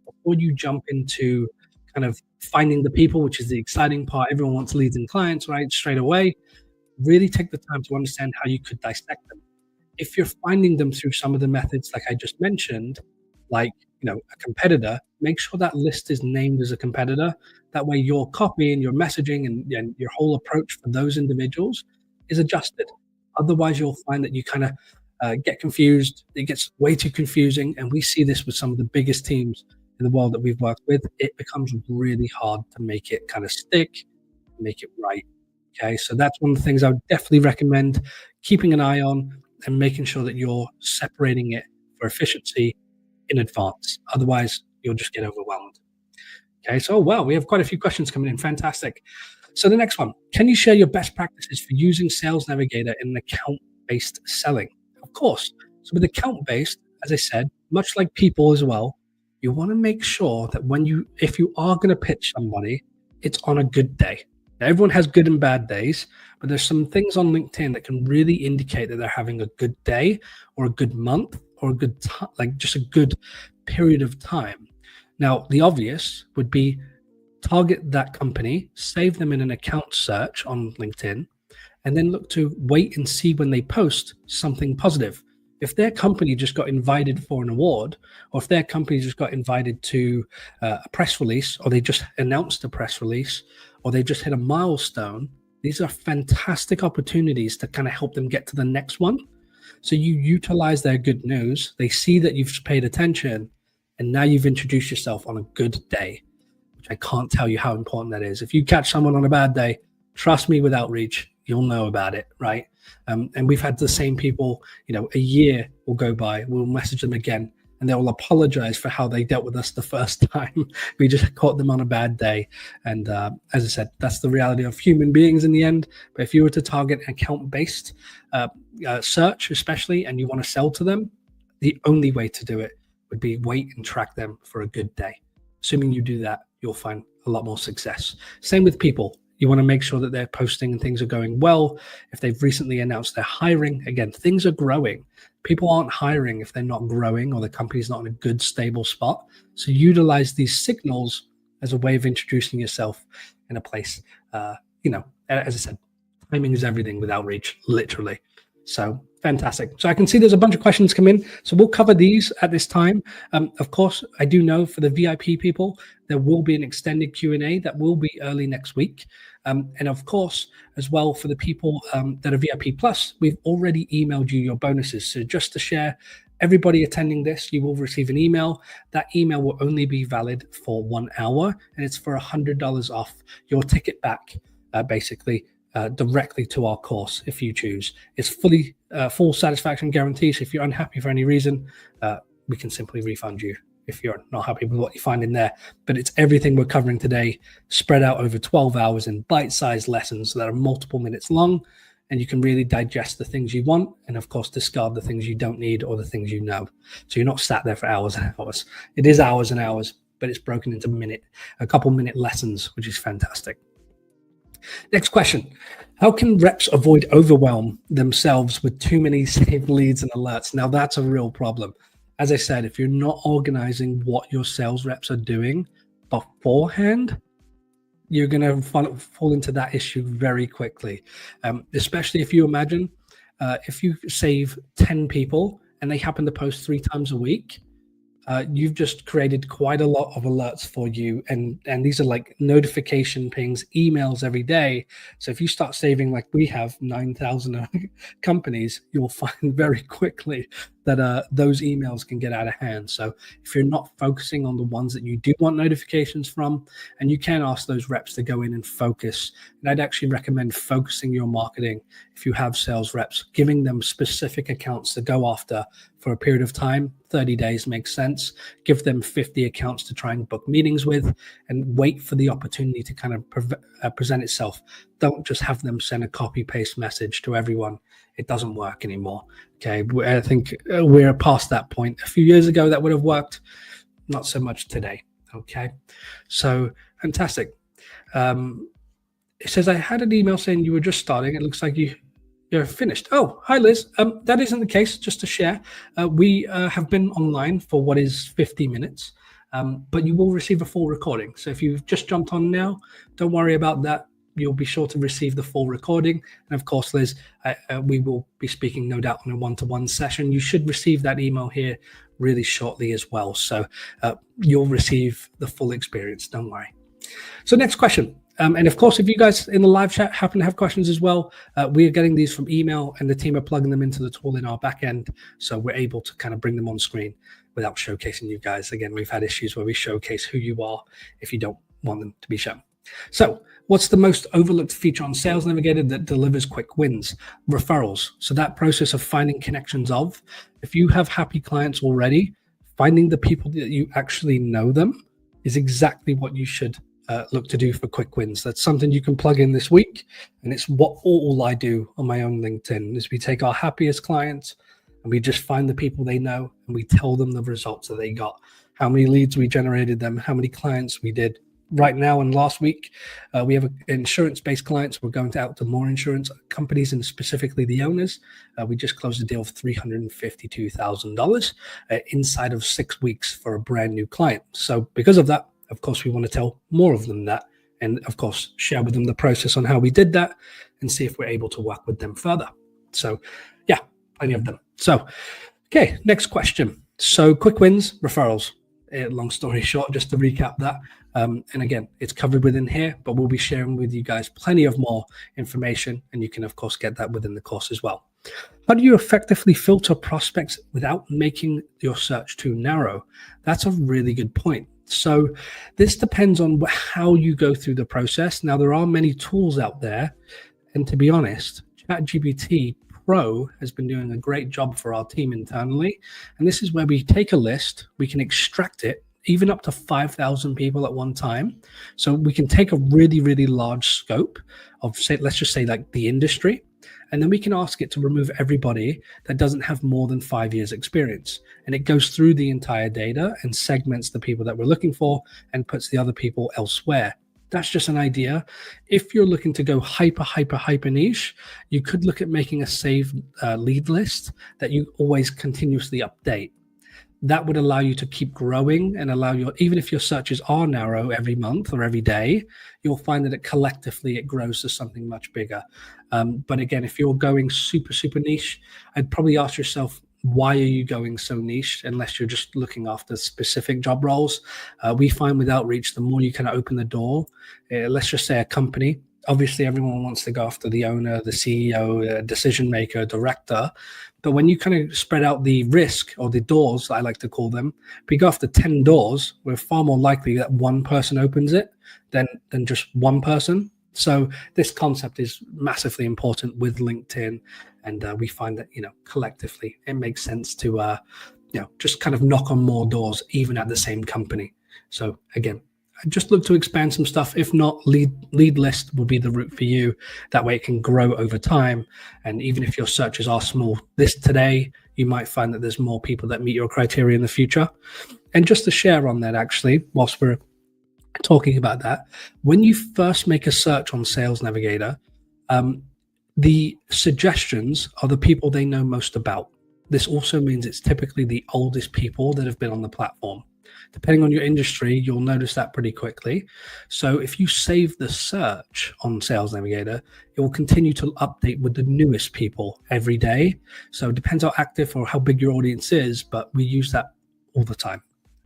before you jump into kind of finding the people, which is the exciting part, everyone wants leads and clients, right? Straight away, really take the time to understand how you could dissect them. If you're finding them through some of the methods like I just mentioned, like a competitor, make sure that list is named as a competitor. That way your copy and your messaging and your whole approach for those individuals is adjusted. Otherwise you'll find that you kind of get confused. It gets way too confusing, and we see this with some of the biggest teams in the world that we've worked with. It becomes really hard to make it kind of stick, make it right. Okay, so that's one of the things I would definitely recommend keeping an eye on and making sure that you're separating it for efficiency in advance. Otherwise, you'll just get overwhelmed. Okay, so wow, we have quite a few questions coming in. Fantastic. So the next one, can you share your best practices for using Sales Navigator in an account-based selling? Of course. So with account-based, as I said, much like people as well, you want to make sure that if you are going to pitch somebody, it's on a good day. Now, everyone has good and bad days, but there's some things on LinkedIn that can really indicate that they're having a good day or a good month or a good time, like just a good period of time. Now, the obvious would be target that company, save them in an account search on LinkedIn, and then look to wait and see when they post something positive. If their company just got invited for an award, or if their company just got invited to a press release, or they just announced a press release, or they just hit a milestone, these are fantastic opportunities to kind of help them get to the next one. So you utilize their good news, they see that you've paid attention, and now you've introduced yourself on a good day, which I can't tell you how important that is. If you catch someone on a bad day, trust me, with outreach, you'll know about it, right? And we've had the same people, a year will go by, we'll message them again, and they'll apologize for how they dealt with us the first time. We just caught them on a bad day. And as I said, that's the reality of human beings in the end. But if you were to target account-based search, especially, and you want to sell to them, the only way to do it would be wait and track them for a good day. Assuming you do that, you'll find a lot more success. Same with people. You want to make sure that they're posting and things are going well. If they've recently announced they're hiring, again, things are growing. People aren't hiring if they're not growing or the company's not in a good, stable spot. So utilize these signals as a way of introducing yourself in a place. As I said, timing is everything with outreach, literally. So fantastic. So I can see there's a bunch of questions come in. So we'll cover these at this time. Of course, I do know for the VIP people, there will be an extended Q&A that will be early next week. And of course, as well, for the people that are VIP Plus, we've already emailed you your bonuses. So just to share, everybody attending this, you will receive an email. That email will only be valid for 1 hour, and it's for $100 off your ticket back, basically. Directly to our course if you choose. It's full satisfaction guarantee. So if you're unhappy for any reason, we can simply refund you if you're not happy with what you find in there. But it's everything we're covering today, spread out over 12 hours in bite-sized lessons that are multiple minutes long, and you can really digest the things you want and, of course, discard the things you don't need or the things you know. So you're not sat there for hours and hours. It is hours and hours, but it's broken into a couple minute lessons, which is fantastic. Next question. How can reps avoid overwhelm themselves with too many saved leads and alerts? Now, that's a real problem. As I said, if you're not organizing what your sales reps are doing beforehand, you're going to fall into that issue very quickly, especially if you imagine if you save 10 people and they happen to post 3 times a week, you've just created quite a lot of alerts for you. And these are like notification pings, emails every day. So if you start saving, like we have 9,000 companies, you'll find very quickly that those emails can get out of hand. So if you're not focusing on the ones that you do want notifications from, and you can ask those reps to go in and focus. And I'd actually recommend focusing your marketing if you have sales reps, giving them specific accounts to go after for a period of time. 30 days makes sense. Give them 50 accounts to try and book meetings with, and wait for the opportunity to kind of present itself. Don't just have them send a copy paste message to everyone. It doesn't work anymore. Okay, I think we're past that point. A few years ago that would have worked, not so much today. Okay, so fantastic. It says, I had an email saying you were just starting. It looks like you're finished. Oh, hi, Liz. That isn't the case, just to share. We have been online for what is 50 minutes, but you will receive a full recording. So if you've just jumped on now, don't worry about that. You'll be sure to receive the full recording. And of course, Liz, we will be speaking, no doubt, on a one-to-one session. You should receive that email here really shortly as well. So you'll receive the full experience. Don't worry. So next question. And of course, if you guys in the live chat happen to have questions as well, we are getting these from email, and the team are plugging them into the tool in our back end. So we're able to kind of bring them on screen without showcasing you guys. Again, we've had issues where we showcase who you are if you don't want them to be shown. So what's the most overlooked feature on Sales Navigator that delivers quick wins? Referrals. So that process of finding connections of, if you have happy clients already, finding the people that you actually know them is exactly what you should look to do for quick wins. That's something you can plug in this week. And it's what all I do on my own LinkedIn is we take our happiest clients and we just find the people they know and we tell them the results that they got, how many leads we generated them, how many clients we did. Right now and last week, we have insurance-based clients. We're going out to more insurance companies and specifically the owners. We just closed a deal of $352,000 inside of 6 weeks for a brand new client. So because of that, of course, we want to tell more of them that, and of course, share with them the process on how we did that and see if we're able to work with them further. So yeah, plenty of them. So, okay, next question. So quick wins, referrals. Long story short, just to recap that. And again, it's covered within here, but we'll be sharing with you guys plenty of more information, and you can, of course, get that within the course as well. How do you effectively filter prospects without making your search too narrow? That's a really good point. So this depends on how you go through the process. Now, there are many tools out there, and to be honest, ChatGPT Pro has been doing a great job for our team internally. And this is where we take a list, we can extract it, even up to 5,000 people at one time. So we can take a really, really large scope of, say, let's just say like the industry, and then we can ask it to remove everybody that doesn't have more than 5 years experience. And it goes through the entire data and segments the people that we're looking for and puts the other people elsewhere. That's just an idea. If you're looking to go hyper niche, you could look at making a saved lead list that you always continuously update. That would allow you to keep growing and allow your, even if your searches are narrow every month or every day, you'll find that it collectively, it grows to something much bigger. But again, if you're going super niche, I'd probably ask yourself, why are you going so niche unless you're just looking after specific job roles? We find with outreach, the more you can open the door, let's just say a company, obviously everyone wants to go after the owner, the CEO, decision maker, director. But when you kind of spread out the risk, or the doors, I like to call them, if we go after 10 doors, we're far more likely that one person opens it than just one person. So this concept is massively important with LinkedIn. And we find that, collectively, it makes sense to, just kind of knock on more doors, even at the same company. So again, just look to expand some stuff. If not, lead list will be the route for you. That way it can grow over time. And even if your searches are small today, you might find that there's more people that meet your criteria in the future. And just to share on that, actually, whilst we're talking about that, when you first make a search on Sales Navigator, the suggestions are the people they know most about. This also means it's typically the oldest people that have been on the platform. Depending on your industry, you'll notice that pretty quickly. So if you save the search on Sales Navigator, it will continue to update with the newest people every day. So it depends how active or how big your audience is, but we use that all the time.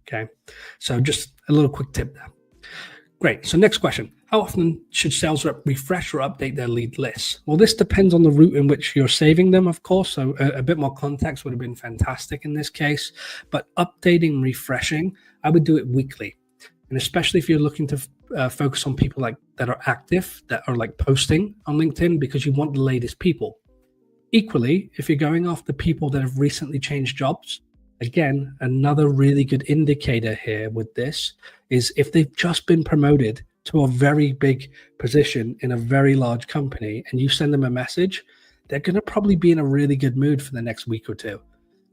Okay. So just a little quick tip there. Great. So next question. How often should sales rep refresh or update their lead lists? Well, this depends on the route in which you're saving them, of course. So a bit more context would have been fantastic in this case. But updating, refreshing, I would do it weekly. And especially if you're looking to focus on people like that are active, that are like posting on LinkedIn, because you want the latest people. Equally, if you're going after people that have recently changed jobs, again, another really good indicator here with this is if they've just been promoted to a very big position in a very large company and you send them a message, they're going to probably be in a really good mood for the next week or two.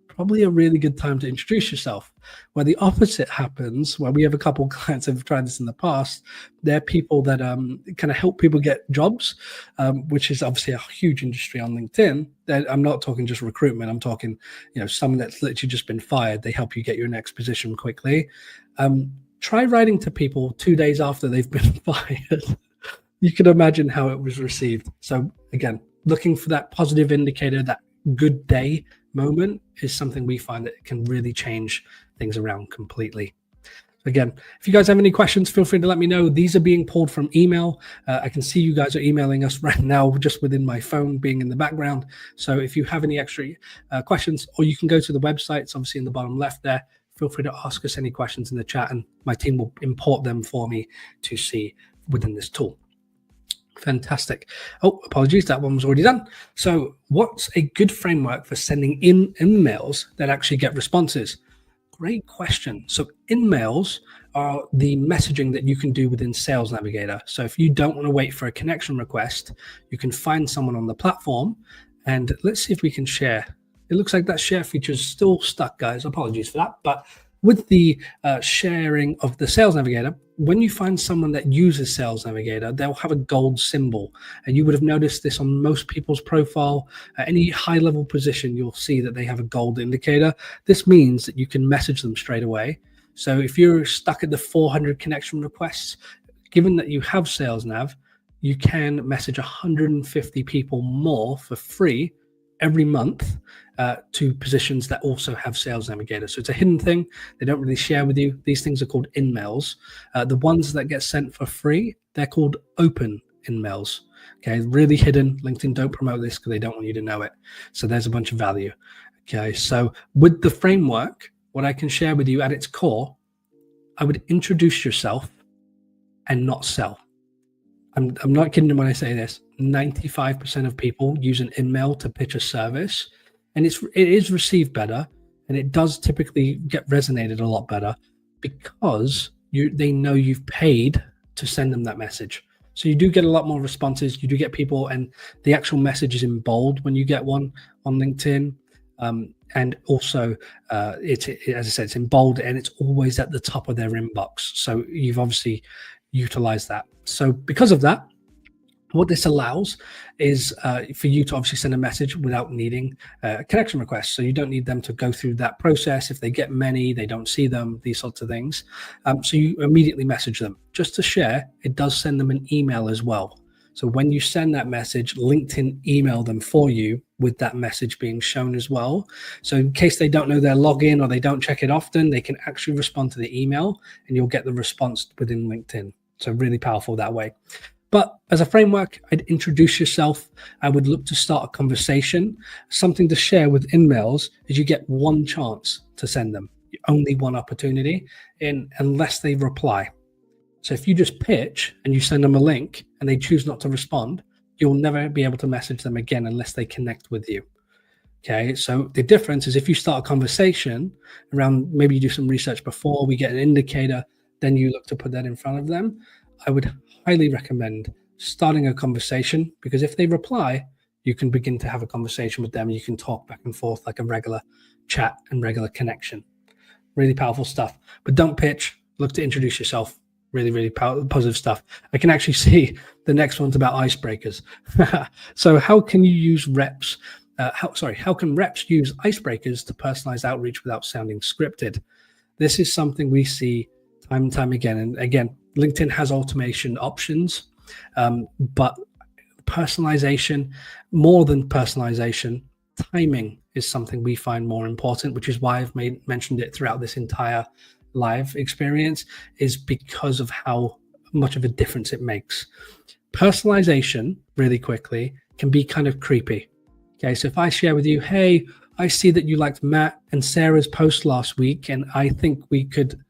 Probably a really good time to introduce yourself. Where the opposite happens, where we have a couple of clients that have tried this in the past, they're people that kind of help people get jobs, which is obviously a huge industry on LinkedIn. I'm not talking just recruitment. I'm talking, someone that's literally just been fired. They help you get your next position quickly. Try writing to people 2 days after they've been fired. You can imagine how it was received. So again, looking for that positive indicator, that good day moment is something we find that can really change things around completely. Again, if you guys have any questions, feel free to let me know. These are being pulled from email. I can see you guys are emailing us right now just within my phone being in the background. So if you have any extra questions, or you can go to the website, it's obviously in the bottom left there. Feel free to ask us any questions in the chat and my team will import them for me to see within this tool. Fantastic. Oh, apologies, that one was already done. So what's a good framework for sending in emails that actually get responses? Great question. So in-mails are the messaging that you can do within Sales Navigator. So if you don't want to wait for a connection request, you can find someone on the platform and let's see if we can share. It looks like that share feature is still stuck, guys. Apologies for that. But with the sharing of the Sales Navigator, when you find someone that uses Sales Navigator, they'll have a gold symbol. And you would have noticed this on most people's profile. At any high-level position, you'll see that they have a gold indicator. This means that you can message them straight away. So if you're stuck at the 400 connection requests, given that you have Sales Nav, you can message 150 people more for free every month to positions that also have Sales Navigator. So it's a hidden thing. They don't really share with you. These things are called in-mails. The ones that get sent for free, they're called open in-mails. Okay, really hidden. LinkedIn don't promote this because they don't want you to know it. So there's a bunch of value. Okay, so with the framework, what I can share with you at its core, I would introduce yourself and not sell. I'm not kidding when I say this. 95% of people use an in-mail to pitch a service, and it is received better, and it does typically get resonated a lot better because they know you've paid to send them that message. So you do get a lot more responses. You do get people, and the actual message is in bold when you get one on LinkedIn. And also, as I said, it's in bold, and it's always at the top of their inbox. So you've obviously utilized that. So because of that, what this allows is for you to obviously send a message without needing a connection request. So you don't need them to go through that process. If they get many, they don't see them, these sorts of things. So you immediately message them. Just to share, it does send them an email as well. So when you send that message, LinkedIn email them for you with that message being shown as well. So in case they don't know their login or they don't check it often, they can actually respond to the email and you'll get the response within LinkedIn. So really powerful that way. But as a framework, I'd introduce yourself. I would look to start a conversation. Something to share with in-mails is you get one chance to send them, only one opportunity, unless they reply. So if you just pitch and you send them a link and they choose not to respond, you'll never be able to message them again unless they connect with you. Okay, so the difference is if you start a conversation around, maybe you do some research before, we get an indicator, then you look to put that in front of them. I would highly recommend starting a conversation, because if they reply, you can begin to have a conversation with them. You can talk back and forth like a regular chat and regular connection. Really powerful stuff. But don't pitch, look to introduce yourself. Really, really positive stuff. I can actually see the next one's about icebreakers. So how can you use reps? How can reps use icebreakers to personalize outreach without sounding scripted? This is something we see time and time again. And again, LinkedIn has automation options, but personalization, more than personalization, timing is something we find more important, which is why I've mentioned it throughout this entire live experience, is because of how much of a difference it makes. Personalization, really quickly, can be kind of creepy. Okay, so if I share with you, hey, I see that you liked Matt and Sarah's post last week, and I think we could,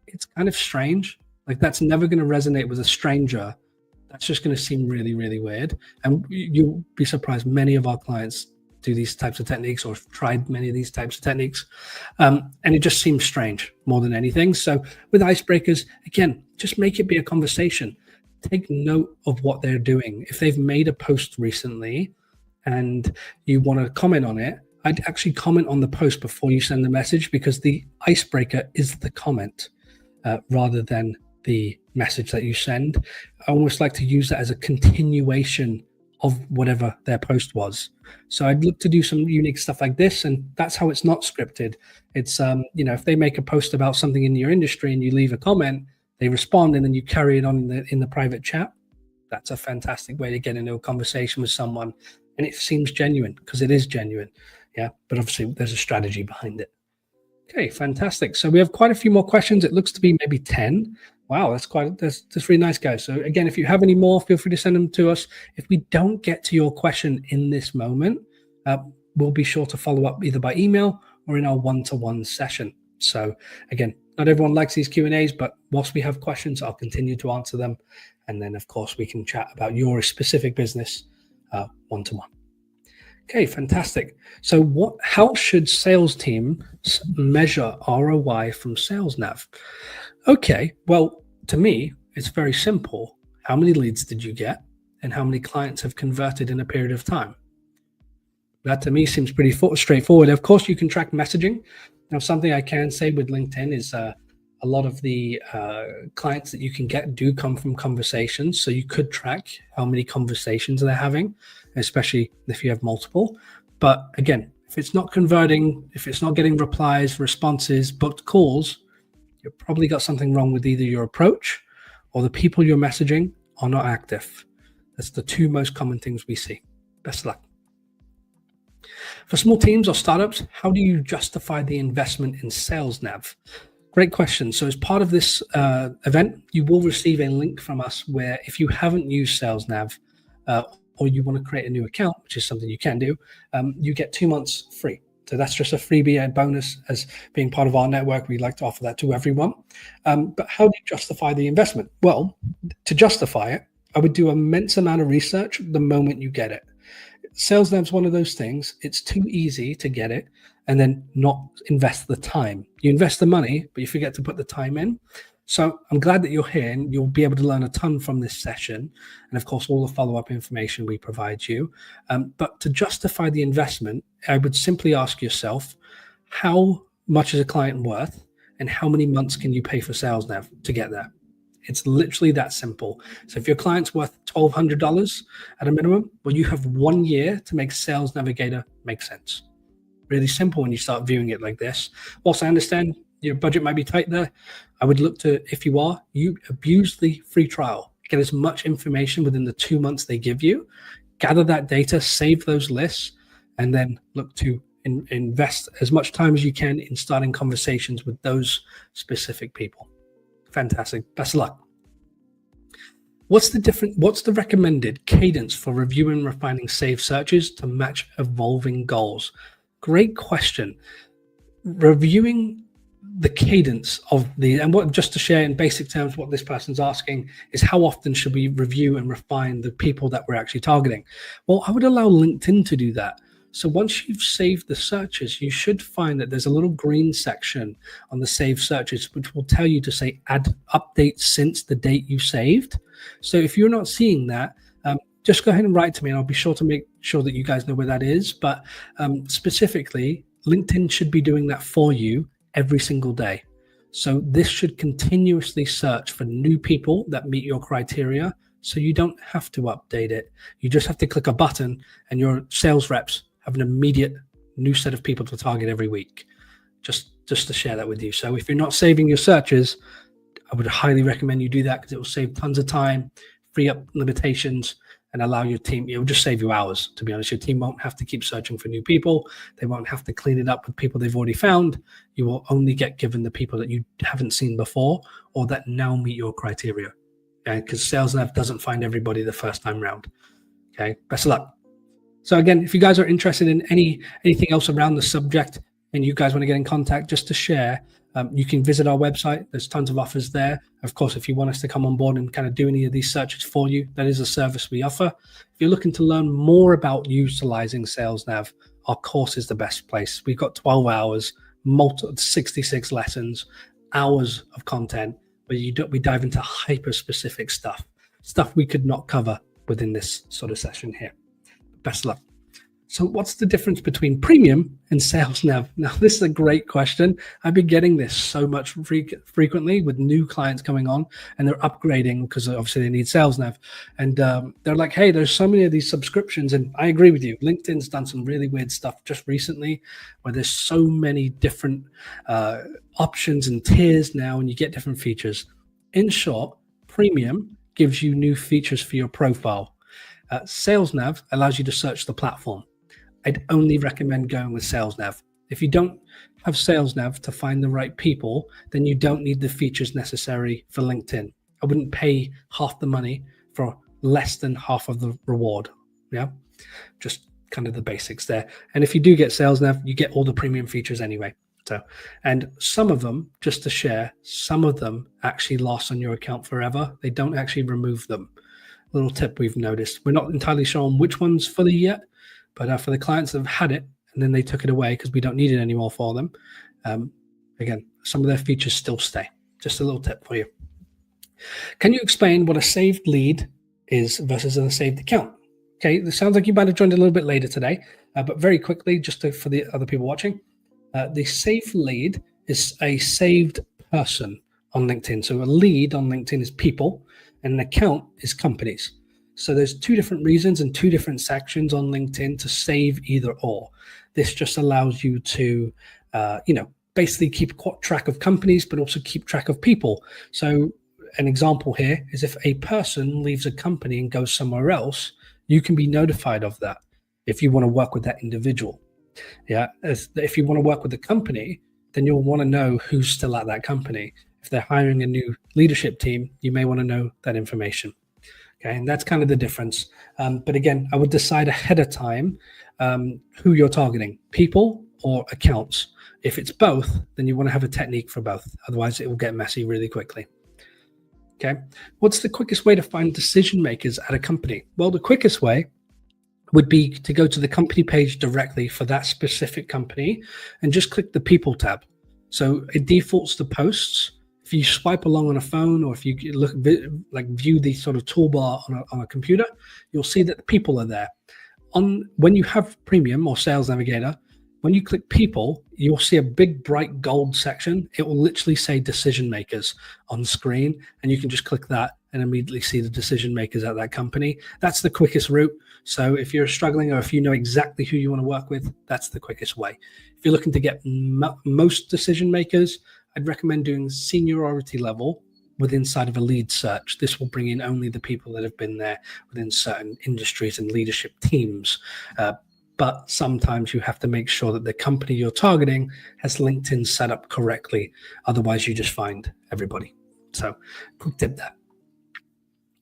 it's kind of strange. Like, that's never going to resonate with a stranger. That's just going to seem really, really weird. And you'll be surprised, many of our clients do these types of techniques or have tried many of these types of techniques. And it just seems strange more than anything. So with icebreakers, again, just make it be a conversation. Take note of what they're doing. If they've made a post recently and you want to comment on it, I'd actually comment on the post before you send the message, because the icebreaker is the comment rather than the message that you send. I almost like to use that as a continuation of whatever their post was. So I'd look to do some unique stuff like this, and that's how it's not scripted. It's if they make a post about something in your industry and you leave a comment, they respond, and then you carry it on in the private chat. That's a fantastic way to get into a conversation with someone, and it seems genuine because it is genuine. Yeah, but obviously there's a strategy behind it. Okay, fantastic. So we have quite a few more questions. It looks to be maybe 10. Wow, that's really nice, guys. So again, if you have any more, feel free to send them to us. If we don't get to your question in this moment, we'll be sure to follow up either by email or in our one-to-one session. So again, not everyone likes these Q&As, but whilst we have questions, I'll continue to answer them. And then, of course, we can chat about your specific business one-to-one. Okay, fantastic. So how should sales teams measure ROI from SalesNav? Okay, well, to me, it's very simple. How many leads did you get, and how many clients have converted in a period of time? That to me seems pretty straightforward. Of course, you can track messaging. Now, something I can say with LinkedIn is a lot of the clients that you can get do come from conversations. So you could track how many conversations they're having, especially if you have multiple. But again, if it's not converting, if it's not getting replies, responses, booked calls, you've probably got something wrong with either your approach or the people you're messaging are not active. That's the two most common things we see. Best of luck. For small teams or startups, how do you justify the investment in SalesNav? Great question. So as part of this event, you will receive a link from us where if you haven't used SalesNav or you want to create a new account, which is something you can do, you get 2 months free. So that's just a freebie and bonus. As being part of our network, we like to offer that to everyone. But how do you justify the investment? Well, to justify it, I would do an immense amount of research the moment you get it. SalesNav's one of those things. It's too easy to get it and then not invest the time. You invest the money, but you forget to put the time in. So I'm glad that you're here, and you'll be able to learn a ton from this session. And of course, all the follow-up information we provide you. But to justify the investment, I would simply ask yourself, how much is a client worth, and how many months can you pay for SalesNav to get there? It's literally that simple. So if your client's worth $1,200 at a minimum, well, you have 1 year to make Sales Navigator make sense. Really simple when you start viewing it like this. Whilst I understand your budget might be tight there, I would look to, if you are, you abuse the free trial. Get as much information within the 2 months they give you, gather that data, save those lists, and then look to invest as much time as you can in starting conversations with those specific people. Fantastic. Best of luck. What's the recommended cadence for reviewing and refining saved searches to match evolving goals? Great question. Reviewing the cadence of just to share in basic terms, what this person's asking is how often should we review and refine the people that we're actually targeting? Well, I would allow LinkedIn to do that. So once you've saved the searches, you should find that there's a little green section on the saved searches, which will tell you to say add updates since the date you saved. So if you're not seeing that, just go ahead and write to me, and I'll be sure to make sure that you guys know where that is. But specifically, LinkedIn should be doing that for you every single day. So this should continuously search for new people that meet your criteria. So you don't have to update it. You just have to click a button, and your sales reps have an immediate new set of people to target every week. Just to share that with you. So if you're not saving your searches, I would highly recommend you do that, because it will save tons of time, free up limitations, and allow your team, it will just save you hours. To be honest, your team won't have to keep searching for new people. They won't have to clean it up with people they've already found. You will only get given the people that you haven't seen before or that now meet your criteria. because Sales Nav doesn't find everybody the first time round. Okay, best of luck. So again, if you guys are interested in anything else around the subject and you guys want to get in contact just to share, you can visit our website. There's tons of offers there. Of course, if you want us to come on board and kind of do any of these searches for you, that is a service we offer. If you're looking to learn more about utilizing SalesNav, our course is the best place. We've got 12 hours, 66 lessons, hours of content where we dive into hyper-specific stuff we could not cover within this sort of session here. Best of luck. So what's the difference between premium and SalesNav? Now, this is a great question. I've been getting this so much frequently with new clients coming on, and they're upgrading because obviously they need SalesNav. And they're like, hey, there's so many of these subscriptions. And I agree with you. LinkedIn's done some really weird stuff just recently where there's so many different options and tiers now, and you get different features. In short, premium gives you new features for your profile. SalesNav allows you to search the platform. I'd only recommend going with SalesNav. If you don't have SalesNav to find the right people, then you don't need the features necessary for LinkedIn. I wouldn't pay half the money for less than half of the reward. Yeah, just kind of the basics there. And if you do get SalesNav, you get all the premium features anyway. So, and some of them, just to share, some of them actually last on your account forever. They don't actually remove them. Little tip we've noticed. We're not entirely sure on which ones fully yet, but for the clients that have had it and then they took it away because we don't need it anymore for them, again, some of their features still stay. Just a little tip for you. Can you explain what a saved lead is versus a saved account? Okay, it sounds like you might have joined a little bit later today, but very quickly, just for the other people watching, the saved lead is a saved person on LinkedIn. So a lead on LinkedIn is people, and an account is companies. So there's two different reasons and two different sections on LinkedIn to save either or. This just allows you to, basically keep track of companies, but also keep track of people. So an example here is if a person leaves a company and goes somewhere else, you can be notified of that if you want to work with that individual. Yeah, if you want to work with the company, then you'll want to know who's still at that company. If they're hiring a new leadership team, you may want to know that information. Okay, and that's kind of the difference. But again, I would decide ahead of time who you're targeting, people or accounts. If it's both, then you want to have a technique for both. Otherwise, it will get messy really quickly. Okay, what's the quickest way to find decision makers at a company? Well, the quickest way would be to go to the company page directly for that specific company and just click the people tab. So it defaults to posts. If you swipe along on a phone, or if you view the sort of toolbar on a computer, you'll see that the people are there. When you have Premium or Sales Navigator, when you click people, you'll see a big bright gold section. It will literally say decision makers on screen, and you can just click that and immediately see the decision makers at that company. That's the quickest route. So if you're struggling, or if you know exactly who you want to work with, that's the quickest way. If you're looking to get most decision makers, I'd recommend doing seniority level inside of a lead search. This will bring in only the people that have been there within certain industries and leadership teams. But sometimes you have to make sure that the company you're targeting has LinkedIn set up correctly. Otherwise, you just find everybody. So quick tip there.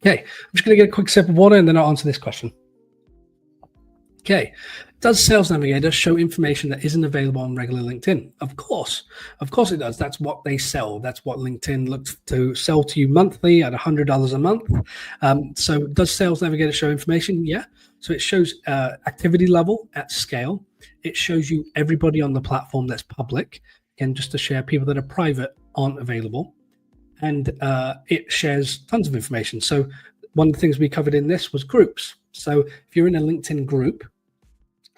Okay, I'm just going to get a quick sip of water and then I'll answer this question. Okay, does Sales Navigator show information that isn't available on regular LinkedIn? Of course it does. That's what they sell. That's what LinkedIn looks to sell to you monthly at $100 a month. So does Sales Navigator show information? Yeah. So it shows activity level at scale. It shows you everybody on the platform that's public. Again, just to share, people that are private aren't available. And it shares tons of information. So one of the things we covered in this was groups. So if you're in a LinkedIn group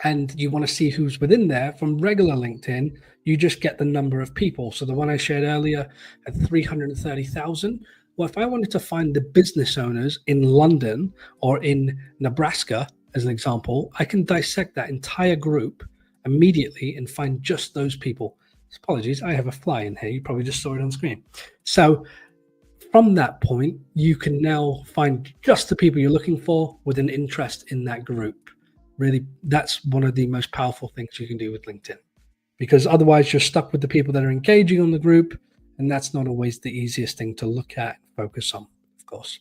and you want to see who's within there from regular LinkedIn, you just get the number of people. So the one I shared earlier at 330,000. Well, if I wanted to find the business owners in London or in Nebraska, as an example, I can dissect that entire group immediately and find just those people. Apologies, I have a fly in here. You probably just saw it on screen. So from that point, you can now find just the people you're looking for with an interest in that group. Really, that's one of the most powerful things you can do with LinkedIn, because otherwise you're stuck with the people that are engaging on the group, and that's not always the easiest thing to look at and focus on, of course.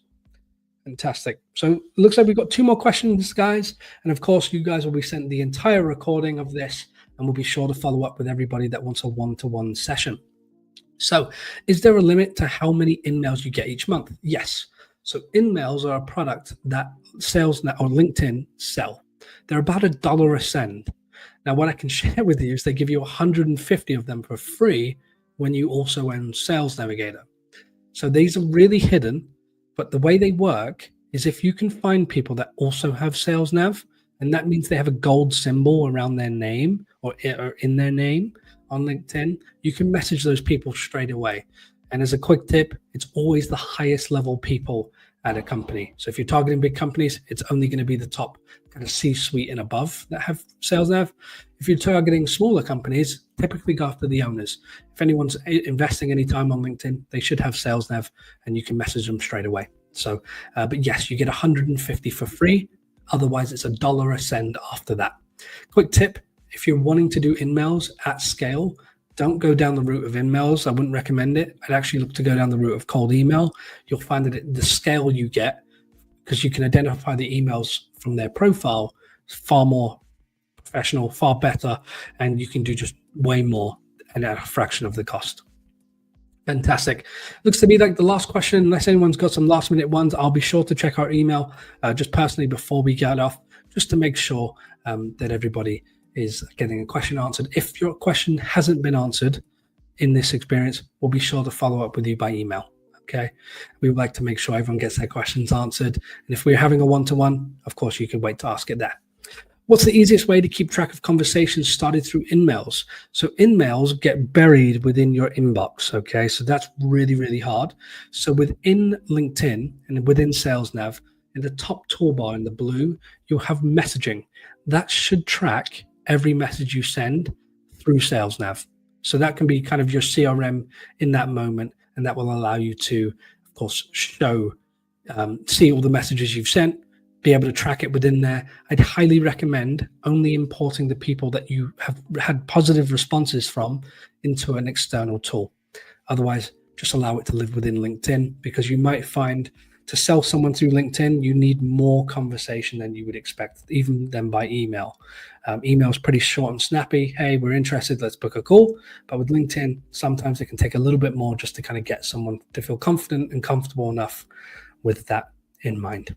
Fantastic. So it looks like we've got 2 more questions, guys. And of course, you guys will be sent the entire recording of this, and we'll be sure to follow up with everybody that wants a one-to-one session. So is there a limit to how many in-mails you get each month? Yes. So in-mails are a product that SalesNet or LinkedIn sell. They're about $1 a send. Now, what I can share with you is they give you 150 of them for free when you also own Sales Navigator. So these are really hidden, but the way they work is if you can find people that also have Sales Nav, and that means they have a gold symbol around their name or in their name on LinkedIn, you can message those people straight away. And as a quick tip, it's always the highest level people at a company. So if you're targeting big companies, it's only going to be the top kind of C-suite and above that have Sales Nav. If you're targeting smaller companies, typically go after the owners. If anyone's investing any time on LinkedIn, they should have Sales Nav, and you can message them straight away. So, but yes, you get 150 for free. Otherwise, it's $1 a send after that. Quick tip, if you're wanting to do in-mails at scale, don't go down the route of in-mails. I wouldn't recommend it. I'd actually look to go down the route of cold email. You'll find that the scale you get, because you can identify the emails from their profile, is far more professional, far better, and you can do just way more and at a fraction of the cost. Fantastic. Looks to me like the last question, unless anyone's got some last minute ones, I'll be sure to check our email just personally before we get off, just to make sure that everybody is getting a question answered. If your question hasn't been answered in this experience, we'll be sure to follow up with you by email. Okay. We would like to make sure everyone gets their questions answered. And if we're having a one-to-one, of course, you can wait to ask it there. What's the easiest way to keep track of conversations started through in-mails? So in-mails get buried within your inbox, okay? So that's really, really hard. So within LinkedIn and within Sales Nav, in the top toolbar in the blue, you'll have messaging. That should track every message you send through Sales Nav. So that can be kind of your CRM in that moment, and that will allow you to, of course, show, see all the messages you've sent, be able to track it within there. I'd highly recommend only importing the people that you have had positive responses from into an external tool. Otherwise, just allow it to live within LinkedIn, because you might find to sell someone through LinkedIn, you need more conversation than you would expect, even than by email. Email is pretty short and snappy. Hey, we're interested, let's book a call. But with LinkedIn, sometimes it can take a little bit more just to kind of get someone to feel confident and comfortable enough with that in mind.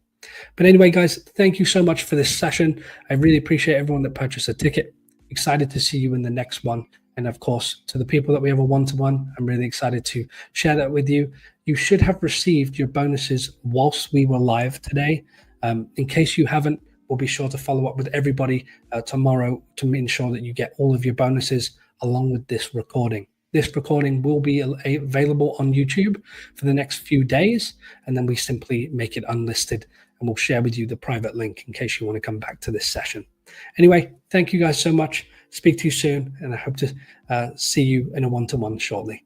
But anyway, guys, thank you so much for this session. I really appreciate everyone that purchased a ticket. Excited to see you in the next one. And of course, to the people that we have a one-to-one, I'm really excited to share that with you. You should have received your bonuses whilst we were live today. In case you haven't, we'll be sure to follow up with everybody tomorrow to ensure that you get all of your bonuses along with this recording. This recording will be available on YouTube for the next few days, and then we simply make it unlisted, and we'll share with you the private link in case you want to come back to this session. Anyway, thank you guys so much. Speak to you soon, and I hope to see you in a one-to-one shortly.